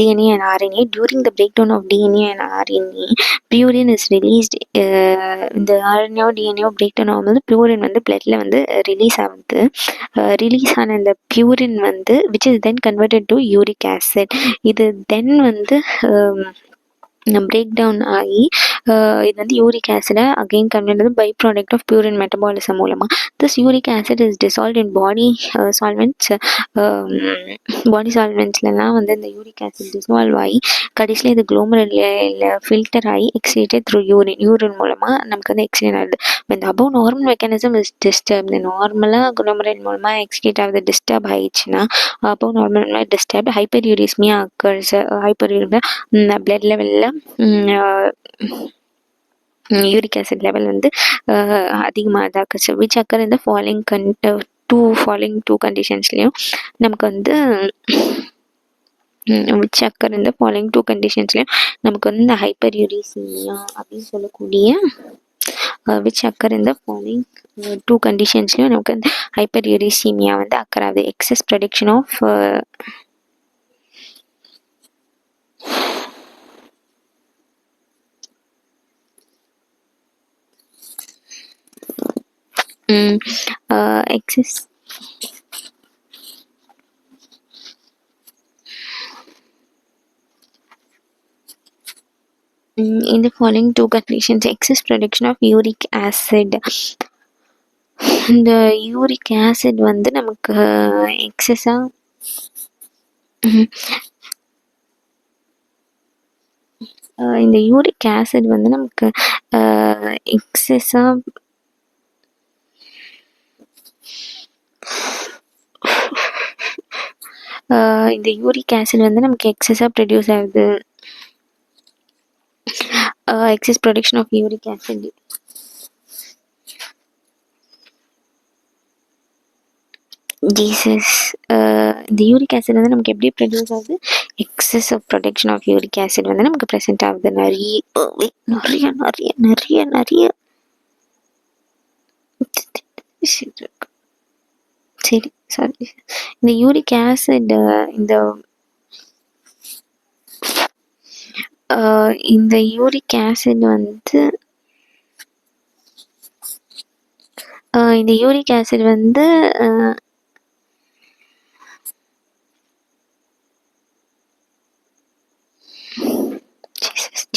A: DNA and RNA. During the breakdown of DNA and RNA, purine is released. இந்த RNA DNA breakdown ஆகும்போது purine வந்து பிளட்ல வந்து ரிலீஸ் ஆகுது. ரிலீஸ் ஆன இந்த பியூரின் வந்து which is then converted to uric acid. இது தென் வந்து பிரேக் டவுன் ஆகி இது வந்து யூரிக் ஆசிடை again convert by product of purine metabolism மூலமாக. This uric acid is dissolve in body solvents. Body சால்வெண்ட்ஸ்லாம் வந்து இந்த யூரிக் ஆசிட் டிசால்வ் ஆகி கடைசியில் இது குளோமரலில் ஃபில்டர் ஆகி எக்ஸ்கிரீட்டட் த்ரூ யூரின் மூலமாக நமக்கு வந்து எக்ஸ்கிரீட் ஆகுது. இந்த above normal mechanism is disturb. இந்த நார்மலாக குளோமரல் மூலமாக எக்ஸ்கிரீட் ஆகுது டிஸ்டர்ப் ஆயிடுச்சுன்னா above normal disturb hyperuricaemia occurs. Hyperuricaemia blood லெவலில் யூரிக் ஆசிட் லெவல் வந்து அதிகமாக ஆக்குச்சு. விச் அக்கர் இந்த ஃபாலோயிங் டூ கண்டிஷன்ஸ்லையும் நமக்கு வந்து விச் அக்கர் இந்த ஃபாலோயிங் டூ கண்டிஷன்ஸ்லையும் நமக்கு வந்து இந்த ஹைப்பர்யூரிசீமியா அப்படின்னு சொல்லக்கூடிய விச் அக்கர் இந்த ஃபாலோயிங் டூ கண்டிஷன்ஸ்லையும் நமக்கு வந்து ஹைப்பர்யூரிசீமியா வந்து அக்கர் ஆகுது. Excess production of excess in the following two conditions, excess production of uric acid. இந்த யூரிக் ஆசிட் வந்து நமக்கு எக்ஸஸாக இந்த யூரிக் ஆசிட் வந்து நமக்கு எக்ஸஸாக இந்த யூரிக் ஆசிட் வந்து நமக்கு எக்ஸஸாக ப்ரொடியூஸ் ஆகுது. Excess production of uric acid ஜீசஸ். இந்த யூரிக் ஆசிட் வந்து நமக்கு எப்படி ப்ரொடியூஸ் ஆகுது? Excess of production of uric acid வந்து நமக்கு ப்ரெசென்ட் ஆகுது. நிறைய சரி சாரி. இந்த யூரிக் ஆசிட் இந்த யூரிக் ஆசிட் வந்து இந்த யூரிக் ஆசிட் வந்து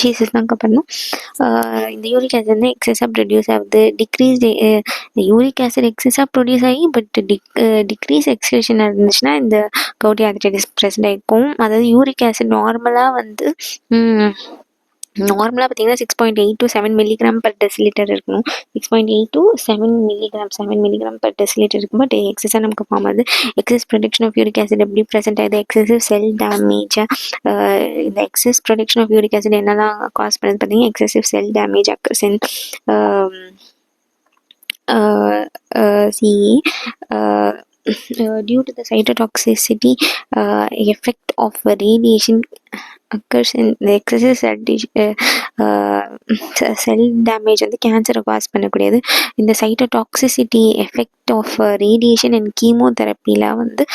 A: ஜீசஸ் தாங்க பண்ணணும். இந்த யூரிக் ஆசிட் வந்து எக்ஸஸாக ப்ரொடியூஸ் ஆகுது. டிக்ரீஸ் இந்த யூரிக் ஆசிட் எக்ஸஸாக ப்ரொடியூஸ் ஆகி பட் டிக்ரீஸ் எக்ஸ்கிரீஷன் இருந்துச்சுன்னா இந்த கவுட்டி ஆர்த்ரைட்டிஸ் ப்ரெசென்ட் ஆகிருக்கும். அதாவது யூரிக் ஆசிட் நார்மலாக வந்து நார்மலாக பார்த்தீங்கன்னா 6.8 to 7 milligram per deciliter இருக்கணும். 6.8 to 7 milligram per deciliter இருக்கும். பட் எக்ஸஸாக நமக்கு ஃபார்ம் ஆகுது. Excess production of uric acid எப்படி ப்ரெசென்ட் ஆகுது? Excessive cell damage. இந்த excess production of uric acid என்னெல்லாம் காஸ் பண்ணுது பார்த்தீங்கன்னா excessive cell damage occurs in due to the cytotoxicity effect of radiation occurs in the excessive cell damage வந்து கேன்சரை cos பண்ணக்கூடியது. இந்த சைட்டோடாக்சிசிட்டி எஃபெக்ட் ஆஃப் ரேடியேஷன் அண்ட் கீமோதெரப்பியில் வந்து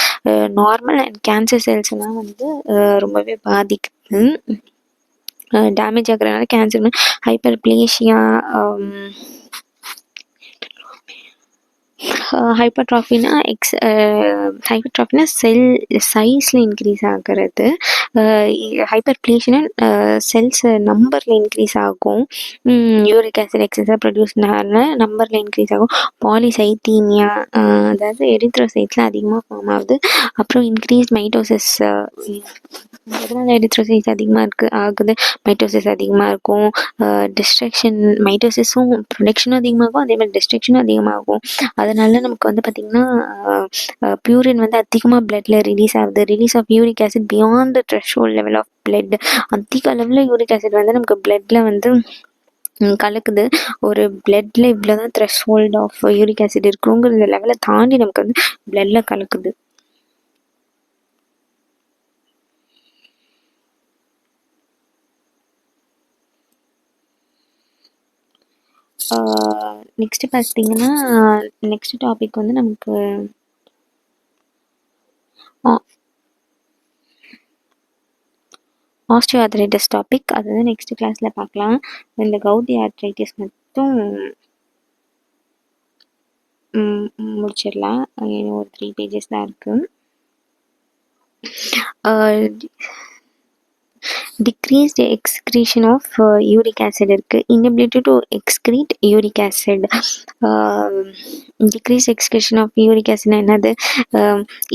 A: normal and cancer cells எல்லாம் வந்து ரொம்பவே பாதிக்குது. டேமேஜ் ஆகுறதுனால கேன்சர், ஹைப்பர்பிளேஷியா, ஹைப்பர்ட்ராஃபினா ஹைப்பர்ட்ராஃபினா செல் சைஸில் இன்க்ரீஸ் ஆகிறது. ஹைப்பர்பிளேஷனா செல்ஸ் நம்பரில் இன்க்ரீஸ் ஆகும். யூரிக் ஆசிட் எக்ஸஸாக ப்ரொடியூஸ்னால நம்பரில் இன்க்ரீஸ் ஆகும். பாலிசைத்தீமியா, அதாவது எரித்ரோசைட்ஸ்லாம் அதிகமாக ஃபார்ம் ஆகுது. அப்புறம் இன்க்ரீஸ் மைட்டோசிஸ். எதனால் எரித்ரோசைட்ஸ் அதிகமாக ஆகுது? மைட்டோசிஸ் அதிகமாக இருக்கும். டிஸ்ட்ரக்ஷன், மைட்டோசிஸும் ப்ரொடக்ஷனும் அதிகமாகும், அதே மாதிரி டிஸ்ட்ரக்ஷனும் அதிகமாகும். அதனால நமக்கு வந்து பார்த்திங்கன்னா பியூரின் வந்து அதிகமாக பிளட்டில் ரிலீஸ் ஆகுது. Release of uric acid beyond the threshold level of blood. அதிக அளவில் யூரிக் ஆசிட் வந்து நமக்கு பிளட்டில் வந்து கலக்குது. ஒரு பிளட்ல இவ்வளோதான் த்ரெஷ்ஹோல்ட் ஆஃப் யூரிக் ஆசிட் இருக்குங்கிற லெவலை தாண்டி நமக்கு வந்து பிளட்ல கலக்குது. நெக்ஸ்ட் பார்த்தீங்கன்னா நெக்ஸ்ட் டாபிக் வந்து நமக்கு ஆஸ்டியோ ஆர்த்ரைட்டிஸ் டாபிக். அது வந்து நெக்ஸ்ட் கிளாஸில் பார்க்கலாம். இந்த கவுட்டி ஆர்த்ரைட்டிஸ் மட்டும் முடிச்சிடலாம். இன்னும் ஒரு 3 பேஜஸ் தான் இருக்குது. Decreased excretion of uric acid இருக்குது. Inability to excrete uric acid. Decrease excretion of uric ஆசிட்னா என்னது?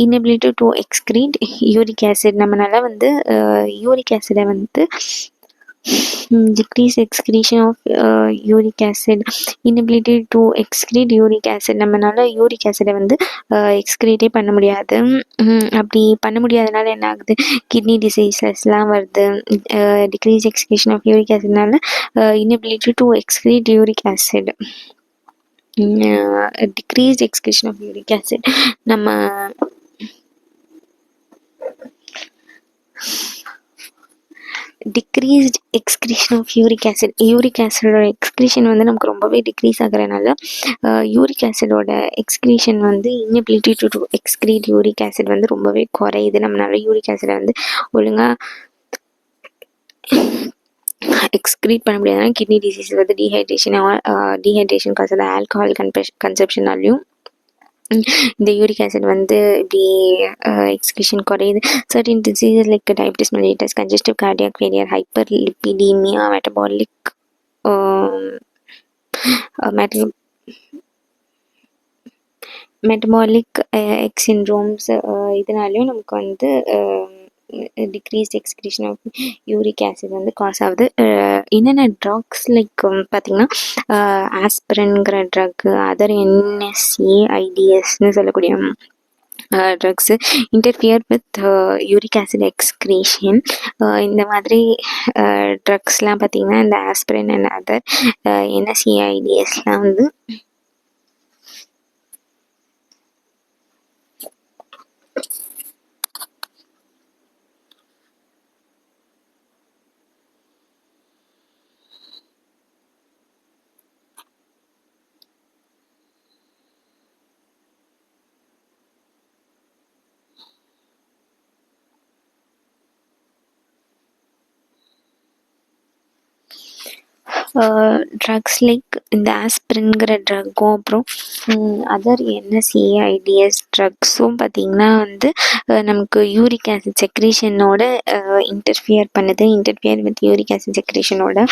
A: Inability to excrete uric acid. நம்மளால வந்து யூரிக் ஆசிடை வந்து decrease excretion of uric acid. inability to excrete uric acid. நம்மளால uric ஆசிடை வந்து எக்ஸ்கிரீட்டே பண்ண முடியாது. அப்படி பண்ண முடியாதனால என்ன ஆகுது? கிட்னி டிசீசஸ்லாம் வருது. டிக்ரீஸ் எக்ஸ்கிரீஷன் ஆஃப் யூரிக் ஆசிட்னால inability to excrete uric acid. Decrease excretion of uric acid. நம்ம decreased excretion of uric acid. Uric ஆசிடோட எக்ஸ்கிரீஷன் வந்து நமக்கு ரொம்பவே டிக்ரீஸ் ஆகிறனால யூரிக் ஆசிடோட எக்ஸ்கிரீஷன் வந்து inability to excrete uric acid வந்து ரொம்பவே குறையுது. நம்மளால யூரிக் ஆசிடை வந்து ஒழுங்காக எக்ஸ்கிரீட் பண்ண முடியாதுன்னா கிட்னி டிசீஸ் வந்து டீஹைட்ரேஷன் காசு ஆல்கஹால் கன்சப்ஷனாலையும் இந்த யூரிக் ஆசிட் வந்து இப்படி எக்ஸ்கிரீஷன் குறையுது. Certain diseases like diabetes mellitus, congestive cardiac failure, hyperlipidaemia, metabolic X syndromes இதனாலையும் நமக்கு வந்து decreased excretion of uric acid வந்து காஸ் ஆகுது. என்னென்ன ட்ரக்ஸ் லைக் பார்த்திங்கன்னா ஆஸ்பிரின்ங்கிற ட்ரக்கு, அதர் என்எஸ்ஏ ஐடிஎஸ்ன்னு சொல்லக்கூடிய drugs interfere with uric acid excretion. இந்த மாதிரி ட்ரக்ஸ்லாம் பார்த்திங்கன்னா இந்த ஆஸ்பிரின் அண்ட் அதர் என்எஸ்ஏ ஐடிஎஸ்லாம் வந்து ட்ரக்ஸ் லைக் இந்த ஆஸ்பிரின்ங்கிற ட்ரக்கும் அப்புறம் அதர் என்எஸ்ஏ ஐடிஎஸ் ட்ரக்ஸும் பார்த்திங்கன்னா வந்து நமக்கு யூரிக் ஆசிட் செக்ரீஷனோட இன்டர்ஃபியர் வித் யூரிக் ஆசிட் செக்ரீஷனோட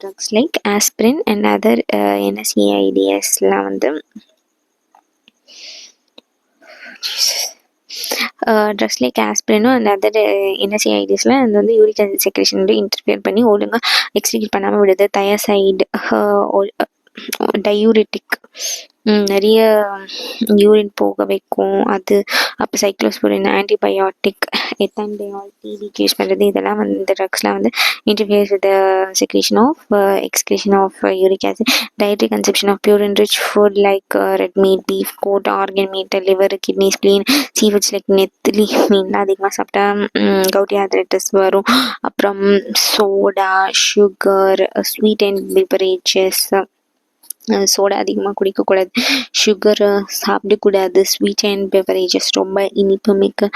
A: drugs like aspirin and other என்எஸ்ஏ ஐடிஎஸ்லாம் வந்து ட்ரக்ஸ் லைக் ஆஸ்பிரினும் அந்த அதர் என்எஸ்ஏ ஐடிஸ்லாம் அது வந்து யூரிக் ஆசிட் செக்ரேஷன் வந்து இன்டர்ஃபியர் பண்ணி ஒழுங்காக எக்ஸ்கிரீட் பண்ணாமல் விடுது. தயசைடு, டயூரிட்டிக், நிறைய யூரின் போக வைக்கும் அது. அப்போ சைக்ளோஸ்போரின், ஆன்டிபயோட்டிக், எத்தான்டியால், டிபிக்கு யூஸ் பண்ணுறது. இதெல்லாம் வந்து இந்த ட்ரக்ஸ்லாம் வந்து interferes with secretion of excretion of uric acid. Dietary consumption of pure and rich food like red meat, beef, goat, organ meat, liver, kidney, spleen, seafoods like நெத்திலி மீன்லாம் அதிகமாக சாப்பிட்டா கவுட்டி ஆர்த்ரைட்டிஸ் வரும். அப்புறம் soda, sugar, sweet and beverages. Soda அதிகமாக குடிக்கக்கூடாது, சுகரை சாப்பிடக்கூடாது. ஸ்வீட் அண்ட் பெவரேஜஸ் ரொம்ப இனிப்பு மிக்க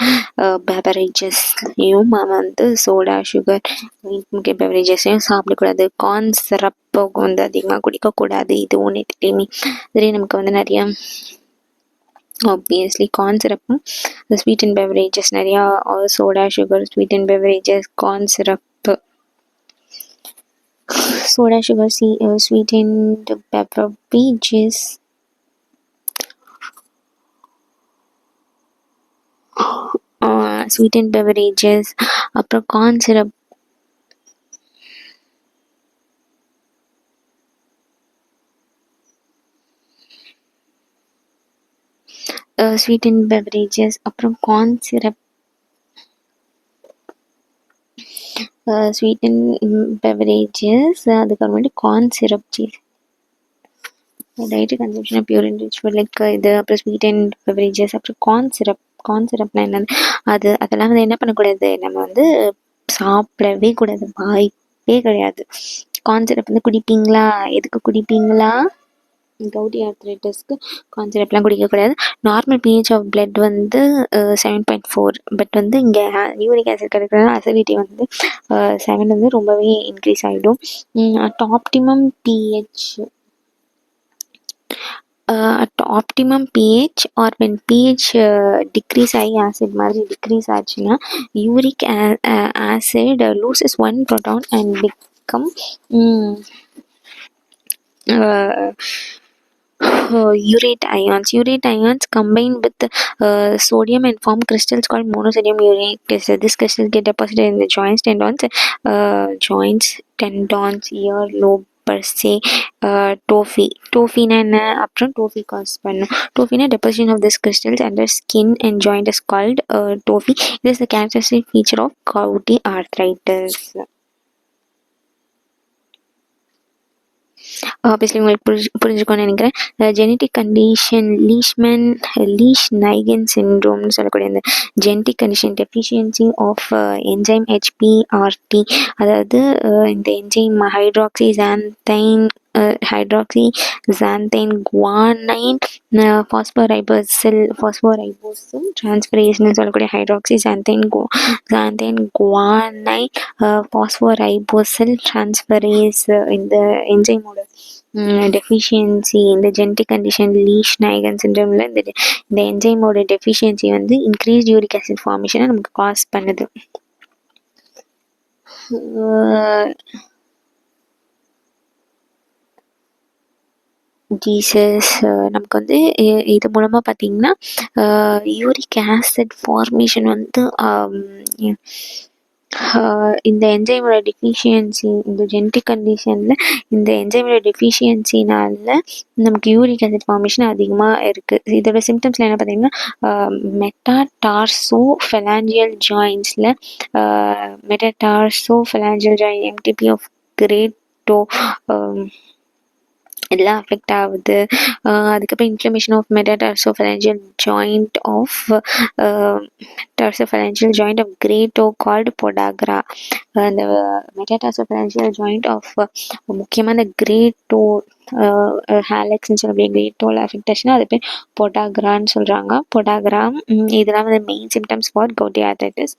A: பெவரேஜஸ்லையும் வந்து சோடா, சுகர், இனிப்பு மிக்க பெவரேஜஸையும் சாப்பிடக்கூடாது. கார்ன் சிரப்பு வந்து அதிகமாக குடிக்கக்கூடாது. இது ஒன்று தெரியுமே. இதுலேயே நமக்கு வந்து நிறையா ஆப்வியஸ்லி கார்ன் சிரப்பும் ஸ்வீட் அண்ட் பெவரேஜஸ் நிறையா soda, sugar, sweet and beverages, corn syrup, soda, sugar, sweetened beverages, sweetened beverages, அப்புறம் கார்ன் சிரப், sweetened beverages, அப்புறம் கார்ன் சிரப், ஸ்வீட்டன் பெவரேஜஸ், அதுக்கப்புறமேட்டு corn syrup cheese. Dietary consumption of pure and rich food like இது, அப்புறம் sweet and beverages, அப்புறம் corn சிரப்னா என்னது, அதெல்லாம் வந்து என்ன பண்ணக்கூடாது, நம்ம வந்து சாப்பிடவே கூடாது, வாய்ப்பே கிடையாது. கார்ன் சிரப் வந்து குடிப்பீங்களா? எதுக்கு குடிப்பீங்களா? கவுட்டி ஆர்த்ரைட்டிஸ்க்கு கார்ன் சிரப்லாம் குடிக்கக்கூடாது. நார்மல் பிஹெச் ஆஃப் பிளட் வந்து 7.4, பட் வந்து இங்கே யூரிக் ஆசிட் கிடைக்கிறதுனால அசிடிட்டி வந்து 7 வந்து ரொம்பவே இன்க்ரீஸ் ஆகிடும். At optimum pH at optimum pH or when pH decrease ஆகி ஆசிட் மாதிரி டிக்ரீஸ் ஆச்சுன்னா யூரிக் ஆசிட் loses 1 proton and become urate ions. Urate ions combine with sodium and form crystals called monosodium urate acid. This crystals get deposited in the tendons, earlobe, per se, டோஃபினா என்ன, அப்புறம் toffee cos பண்ணும். டோஃபினா deposition of this crystals under skin and joint is called tophi. This is the characteristic feature of gouty arthritis. Obviously உங்களுக்கு புரிஞ்சுக்கோன்னு நினைக்கிறேன். Genetic condition Lesch நைகன் சிண்ட்ரோம்னு சொல்லக்கூடிய இந்த genetic condition deficiency of enzyme HPRT, அதாவது இந்த என்சைம் ஹைட்ராக்சிசாந்தைன் குவானைன் பாஸ்போரைபோசில் டிரான்ஸ்ஃபரேஸ்னு சொல்லக்கூடிய ஹைட்ராக்சிசாந்தைன் குவானைன் பாஸ்போரைபோசில் டிரான்ஸ்ஃபரேஸ் இந்த என்சைமோட டெஃபிஷியன்சி, இந்த ஜெனட்டிக் கண்டிஷன் லீஷ் நைகன் சிண்ட்ரோமில் இந்த என்சைமோட டெஃபிஷியன்சி வந்து இன்க்ரீஸ்ட் யூரிக் ஆசிட் ஃபார்மேஷனை நமக்கு காஸ் பண்ணுது. நமக்கு வந்து இது மூலமாக பார்த்தீங்கன்னா யூரிக் ஆசிட் ஃபார்மேஷன் வந்து இந்த என்சைமோட டெஃபிஷியன்சி, இந்த ஜெனட்டிக் கண்டிஷனில் இந்த என்சைமோட டெஃபிஷியன்சினால நமக்கு யூரிக் ஆசிட் ஃபார்மேஷன் அதிகமாக இருக்குது. இதோட சிம்டம்ஸில் என்ன பார்த்தீங்கன்னா மெட்டாடார்சோஃபலாஞ்சியல் ஜாயின்ஸில் எம்டிபி ஆஃப் கிரேட் டோ எல்லாம் அஃபெக்ட் ஆகுது. அதுக்கப்புறம் inflammation of metatarsophalangeal joint of great toe called podagra. அந்த மெட்டாடார்சோஃபலாஞ்சியல் ஜாயிண்ட் ஆஃப் முக்கியமாக இந்த கிரேட் டோ ஹேலக்ஸ்ன்னு சொல்லக்கூடிய கிரேட் டோவில் அஃபெக்ட் ஆச்சுன்னா அது பேர் பொடாக்ரான்னு சொல்கிறாங்க. இதெல்லாம் வந்து main symptoms for gouty arthritis.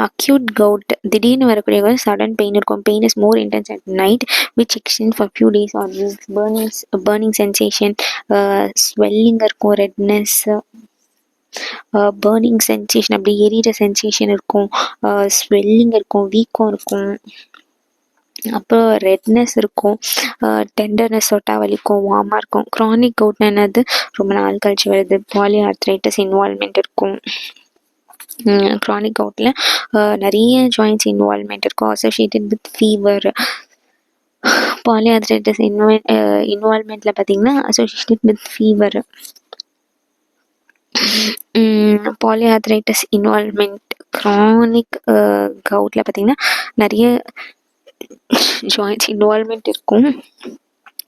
A: Acute gout, திடீர்னு வரக்கூடிய சடன் பெயின் இருக்கும். Pain is more intense at night which extend for few days or weeks. Burning sensation, swelling இருக்கும், ரெட்னஸ், பர்னிங் சென்சேஷன், அப்படி எரியிற சென்சேஷன் இருக்கும், ஸ்வெல்லிங் இருக்கும், வீக்கம் இருக்கும், அப்புறம் ரெட்னஸ் இருக்கும், டெண்டர்னஸ் தொட்டா வலிக்கும், வார்மாக இருக்கும். க்ரானிக் கவுட்னா என்னது, ரொம்ப நாள் கழிச்சு வருது. பாலி ஆர்த்ரைட்டிஸ் இன்வால்வ்மெண்ட் இருக்கும். க்ரானிக் கவுட்டில் நிறைய ஜாயின்ட்ஸ் இன்வால்வ்மெண்ட் இருக்கும், அசோசியேட்டட் வித் ஃபீவர். பாலிஆர்த்ரைட்டிஸ் இன்வால்வ்மெண்ட்டில் பார்த்தீங்கன்னா associated with fever. Polyarthritis involvement chronic கவுட்டில் பார்த்தீங்கன்னா நிறைய ஜாயின்ட்ஸ் இன்வால்வ்மெண்ட் இருக்கும்.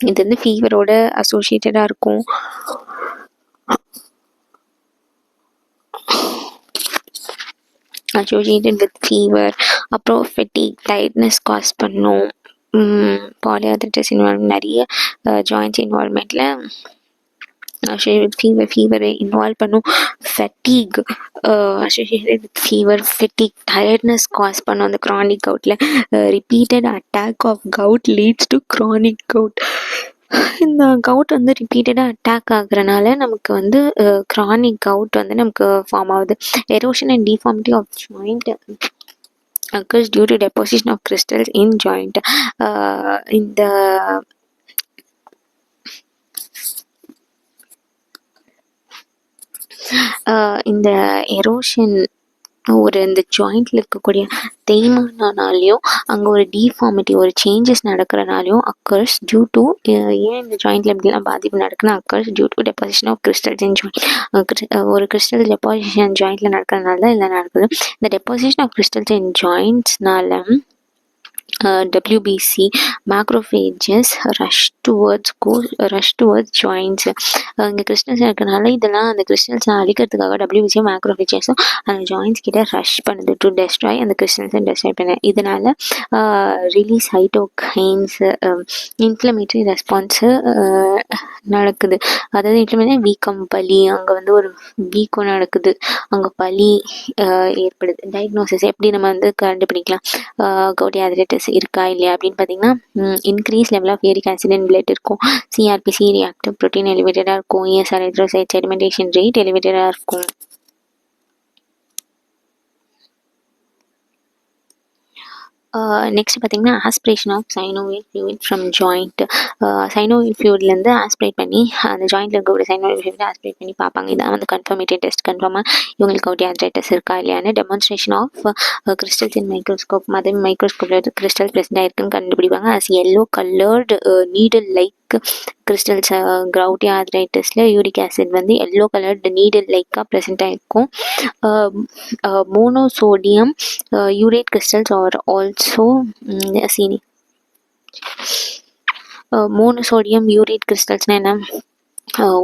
A: இது வந்து ஃபீவரோட அசோசியேட்டடாக இருக்கும். associated with fever, அப்புறம் ஃபெட்டிக், டயர்ட்னஸ் காஸ் பண்ணும். பாலிஆர்த்ரைட்டிஸ் இன்வால்வ் நிறைய ஜாயின்ட்ஸ் இன்வால்வ்மெண்ட்டில் ஃபீவரை இன்வால்வ் பண்ணும். Fatigue associated with fever, fatigue, tiredness cause பண்ணும் அந்த க்ரானிக் கவுட்டில். Repeated attack of gout leads to chronic gout. இந்த கவுட் வந்து ரிப்பீட்டடாக அட்டாக் ஆகுறனால நமக்கு வந்து க்ரானிக் கவுட் வந்து நமக்கு ஃபார்ம் ஆகுது. Erosion and deformity of joint occurs due to deposition of crystals in joint. இந்த எரோஷன் ஒரு இந்த ஜாயிண்ட்டில் இருக்கக்கூடிய தேய்மானனாலையும் அங்கே ஒரு டிஃபார்மிட்டி ஒரு சேஞ்சஸ் நடக்கிறனாலையும் அக்கர்ஸ் டியூ டு ஏன் இந்த ஜாயிண்ட்டில் இப்படிலாம் பாதிப்பு நடக்குதுன்னா occurs due to deposition of crystals in joint. ஒரு கிறிஸ்டல் டெபாசிஷன் ஜாயிண்ட்டில் நடக்கிறனால தான் இல்லை நடக்குது. இந்த டெபாசிஷன் ஆஃப் கிறிஸ்டல்ஸ் இன் ஜாயிண்ட்ஸ்னால WBC macrophages rush towards joints. இங்கே கிறிஸ்டல்ஸ் இருக்கிறனால இதெல்லாம் அந்த கிறிஸ்டல்ஸை அழிக்கிறதுக்காக WBC மேக்ரோஃபேஜஸும் அந்த ஜாயின்ஸ் கிட்ட ரஷ் பண்ணுது டு டெஸ்ட்ராய் அந்த கிறிஸ்டல்ஸை டெஸ்ட்ராய் பண்ண. இதனால் ரிலீஸ் சைட்டோகைன்ஸ் இன்ஃப்ளமேட்டரி ரெஸ்பான்ஸு நடக்குது. அதாவது இன்ஃப்ளமேட்டரி வீக்கம் வலி அங்கே வந்து ஒரு வீக்கம் நடக்குது, அங்கே வலி ஏற்படுது. டயக்னோசிஸ் எப்படி நம்ம வந்து கண்டுபிடிக்கலாம் கவுட்டி ஆர்த்ரைட்டிஸ் இருக்கா இல்லையா அப்படின்னு பார்த்தீங்கன்னா increase level of uric acid in blood இருக்கும், CRPC ரியாக்டிவ் ப்ரோட்டீன் எலிவேட்டடாக இருக்கும், ESR எரித்ரோசைட் செடிமெண்டேஷன் ரேட் எலிவேட்டடாக இருக்கும். நெக்ஸ்ட் பார்த்தீங்கன்னா aspiration of synovial fluid from joint. Synovial ஃப்ளூயிட்லேருந்து ஆஸ்பிரேட் பண்ணி அந்த ஜாயிண்ட்டில் இருக்கக்கூடிய சைனோவியல் ஃப்ளூயிட் ஆஸ்பிரேட் பண்ணி பார்ப்பாங்க. இதான் வந்து கன்ஃபர்மேட்டரி டெஸ்ட். கன்ஃபார்மாக இவங்களுக்கு கவுட்டி ஆர்த்ரைட்டிஸ் இருக்கா இல்லையான்னு demonstration of crystals in microscope மதம் மைக்ரோஸ்கோப்பில் கிறிஸ்டல் ப்ரெசென்ட் ஆயிருக்குன்னு கண்டுபிடிப்பாங்க. As yellow coloured needle like crystals. Gouty ஆர்த்ரைட்டிஸில் யூரிக் ஆசிட் வந்து எல்லோ கலர்டு நீடில் லைக்காக ப்ரெசென்ட் ஆகிருக்கும். Monosodium urate crystals are also seen. Monosodium urate கிறிஸ்டல்ஸ்னால் என்ன?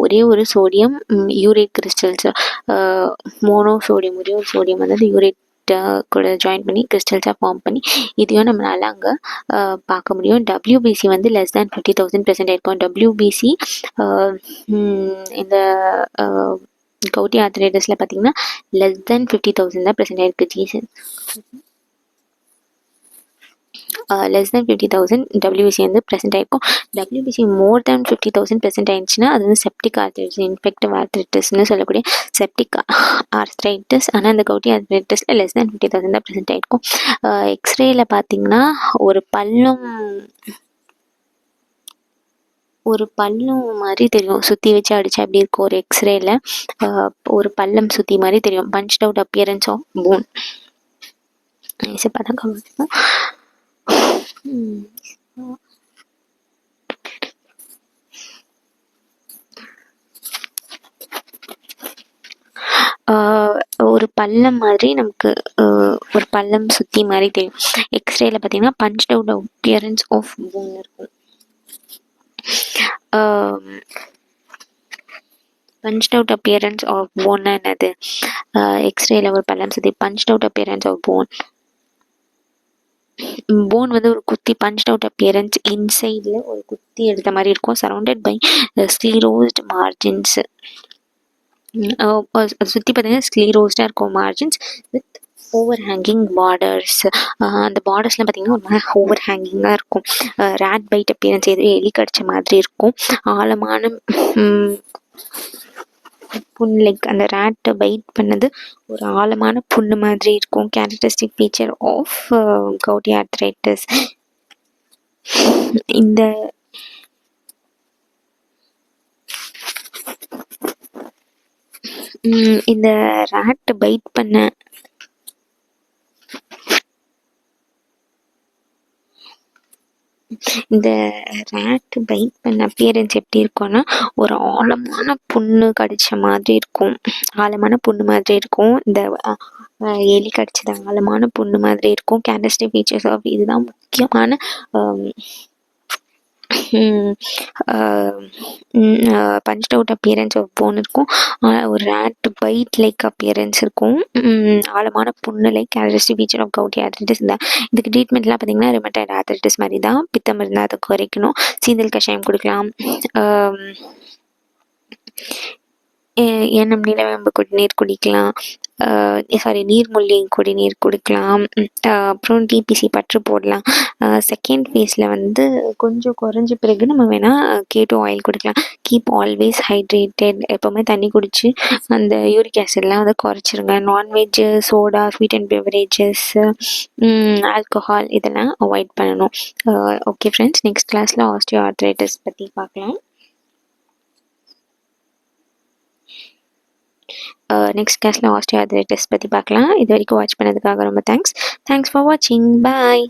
A: ஒரே ஒரு சோடியம் யூரேட் கிறிஸ்டல்ஸ், மோனோசோடியம் ஒரே ஒரு சோடியம் வந்து யூரேட் கூட ஜாயின் பண்ணி கிறிஸ்டல்ஸாக ஃபார்ம் பண்ணி இதையும் நம்மளால் அங்கே பார்க்க முடியும். WBC வந்து லெஸ் தேன் 50,000 ப்ரெசென்ட் ஆயிருக்கும். WBC இந்த கவுட்டி ஆர்த்ரைட்டிஸில் பார்த்தீங்கன்னா லெஸ் தேன் 50,000 தான் ப்ரெசென்ட் ஆயிருக்கு. லெஸ் தேன் 50,000 WBC வந்து ப்ரெசென்ட் ஆயிருக்கும். WBC மோர் தேன் 50,000 ப்ரெசென்ட் ஆயிடுச்சுன்னா அது வந்து செப்டிக் ஆர்த்ரைட்டிஸ், இன்ஃபெக்டிவ் ஆர்த்ரைட்டிஸ்னு சொல்லக்கூடிய செப்டிக் ஆர்த்ரைட்டிஸ். ஆனால் அந்த கவுட்டி ஆர்த்ரைட்டிஸில் லெஸ் தேன் 50,000 தான் ப்ரெசென்ட் ஆயிருக்கும். எக்ஸ்ரேயில் பார்த்தீங்கன்னா ஒரு பள்ளம் மாதிரி தெரியும், சுற்றி வச்சு அடித்தா அப்படி இருக்கும். ஒரு எக்ஸ்ரேயில் ஒரு பள்ளம் சுற்றி மாதிரி தெரியும். Punched out appearance of bone பார்த்தா கவனிக்கும். ஒரு பள்ளம் மாதிரி நமக்கு ஒரு பள்ளம் சுற்றி மாதிரி தெரியும். எக்ஸ்ரேயில் பார்த்தீங்கன்னா punched out appearance of bone இருக்கும். Punched out appearance of bone என்னது? எக்ஸ்ரேயில் ஒரு பள்ளம் சுற்றி punched out appearance of bone வந்து ஒரு குத்தி பஞ்ச்ட் அவுட் அப்பியரன்ஸ் இன்சைடில் ஒரு குத்தி எடுத்த மாதிரி இருக்கும். Surrounded by sclerosed margins. அதை சுற்றி பார்த்தீங்கன்னா ஸ்க்ளீரோஸ்டாக இருக்கும் margins with overhanging borders. அந்த பார்டர்ஸ்லாம் பார்த்தீங்கன்னா ஒரு மாதிரி ஓவர் ஹேங்கிங்காக இருக்கும். ரேட் பைட் அப்பியரன்ஸ் எது எலி கடிச்ச மாதிரி இருக்கும். ஆழமான புண், லைக் அந்த ரேட்டை பைட் பண்ணது ஒரு ஆழமான புண்ணு மாதிரி இருக்கும். Characteristic feature of gouty arthritis. இந்த ரேட் பைட் பண்ண அப்பியரன்ஸ் எப்படி இருக்கும்னா ஒரு ஆழமான புண்ணு கடிச்ச மாதிரி இருக்கும். இந்த எலி கடிச்சது ஆழமான புண்ணு மாதிரி இருக்கும். கேரக்டரிஸ்டிக் ஃபீச்சர்ஸ் ஆஃப் இதுதான் முக்கியமான punched out appearance of bone இருக்கும். ஒரு ரேட் பைட் லைக் அப்பியரன்ஸ் இருக்கும். ஆழமான புண்ணு like characteristic feature of gouty arthritis தான். இதுக்கு ட்ரீட்மெண்ட்லாம் பார்த்தீங்கன்னா ரிமட்டாய்டு ஆர்த்ரைட்டிஸ் மாதிரி தான். பித்தம் இருந்தால் அதை குறைக்கணும். சீந்தல் கஷாயம் கொடுக்கலாம். ஏனம் நிலவேம்பு குடிநீர் குடிக்கலாம். நீர்மூழ்கி குடிநீர் குடிக்கலாம். அப்புறம் டிபிசி பற்று போடலாம். செகண்ட் ஃபேஸில் வந்து கொஞ்சம் குறைஞ்ச பிறகு நம்ம வேணால் கேட்டோ ஆயில் கொடுக்கலாம். Keep always hydrated. எப்போவுமே தண்ணி குடித்து அந்த யூரிக் ஆசிட்லாம் வந்து குறைச்சிருங்க. Non veg, soda, sweet and beverages, alcohol இதெல்லாம் அவாய்ட் பண்ணணும். ஓகே ஃப்ரெண்ட்ஸ், நெக்ஸ்ட் கிளாஸில் ஆஸ்டியோ ஆர்த்ரைட்டிஸ் பற்றி பார்க்கலாம். நெக்ஸ்ட் கிளாஸில் ஆஸ்டியோ ஆர்த்ரைட்டிஸ் பற்றி பார்க்கலாம். இது வரைக்கும் வாட்ச் பண்ணதுக்காக ரொம்ப தேங்க்ஸ் ஃபார் வாட்சிங். பாய்.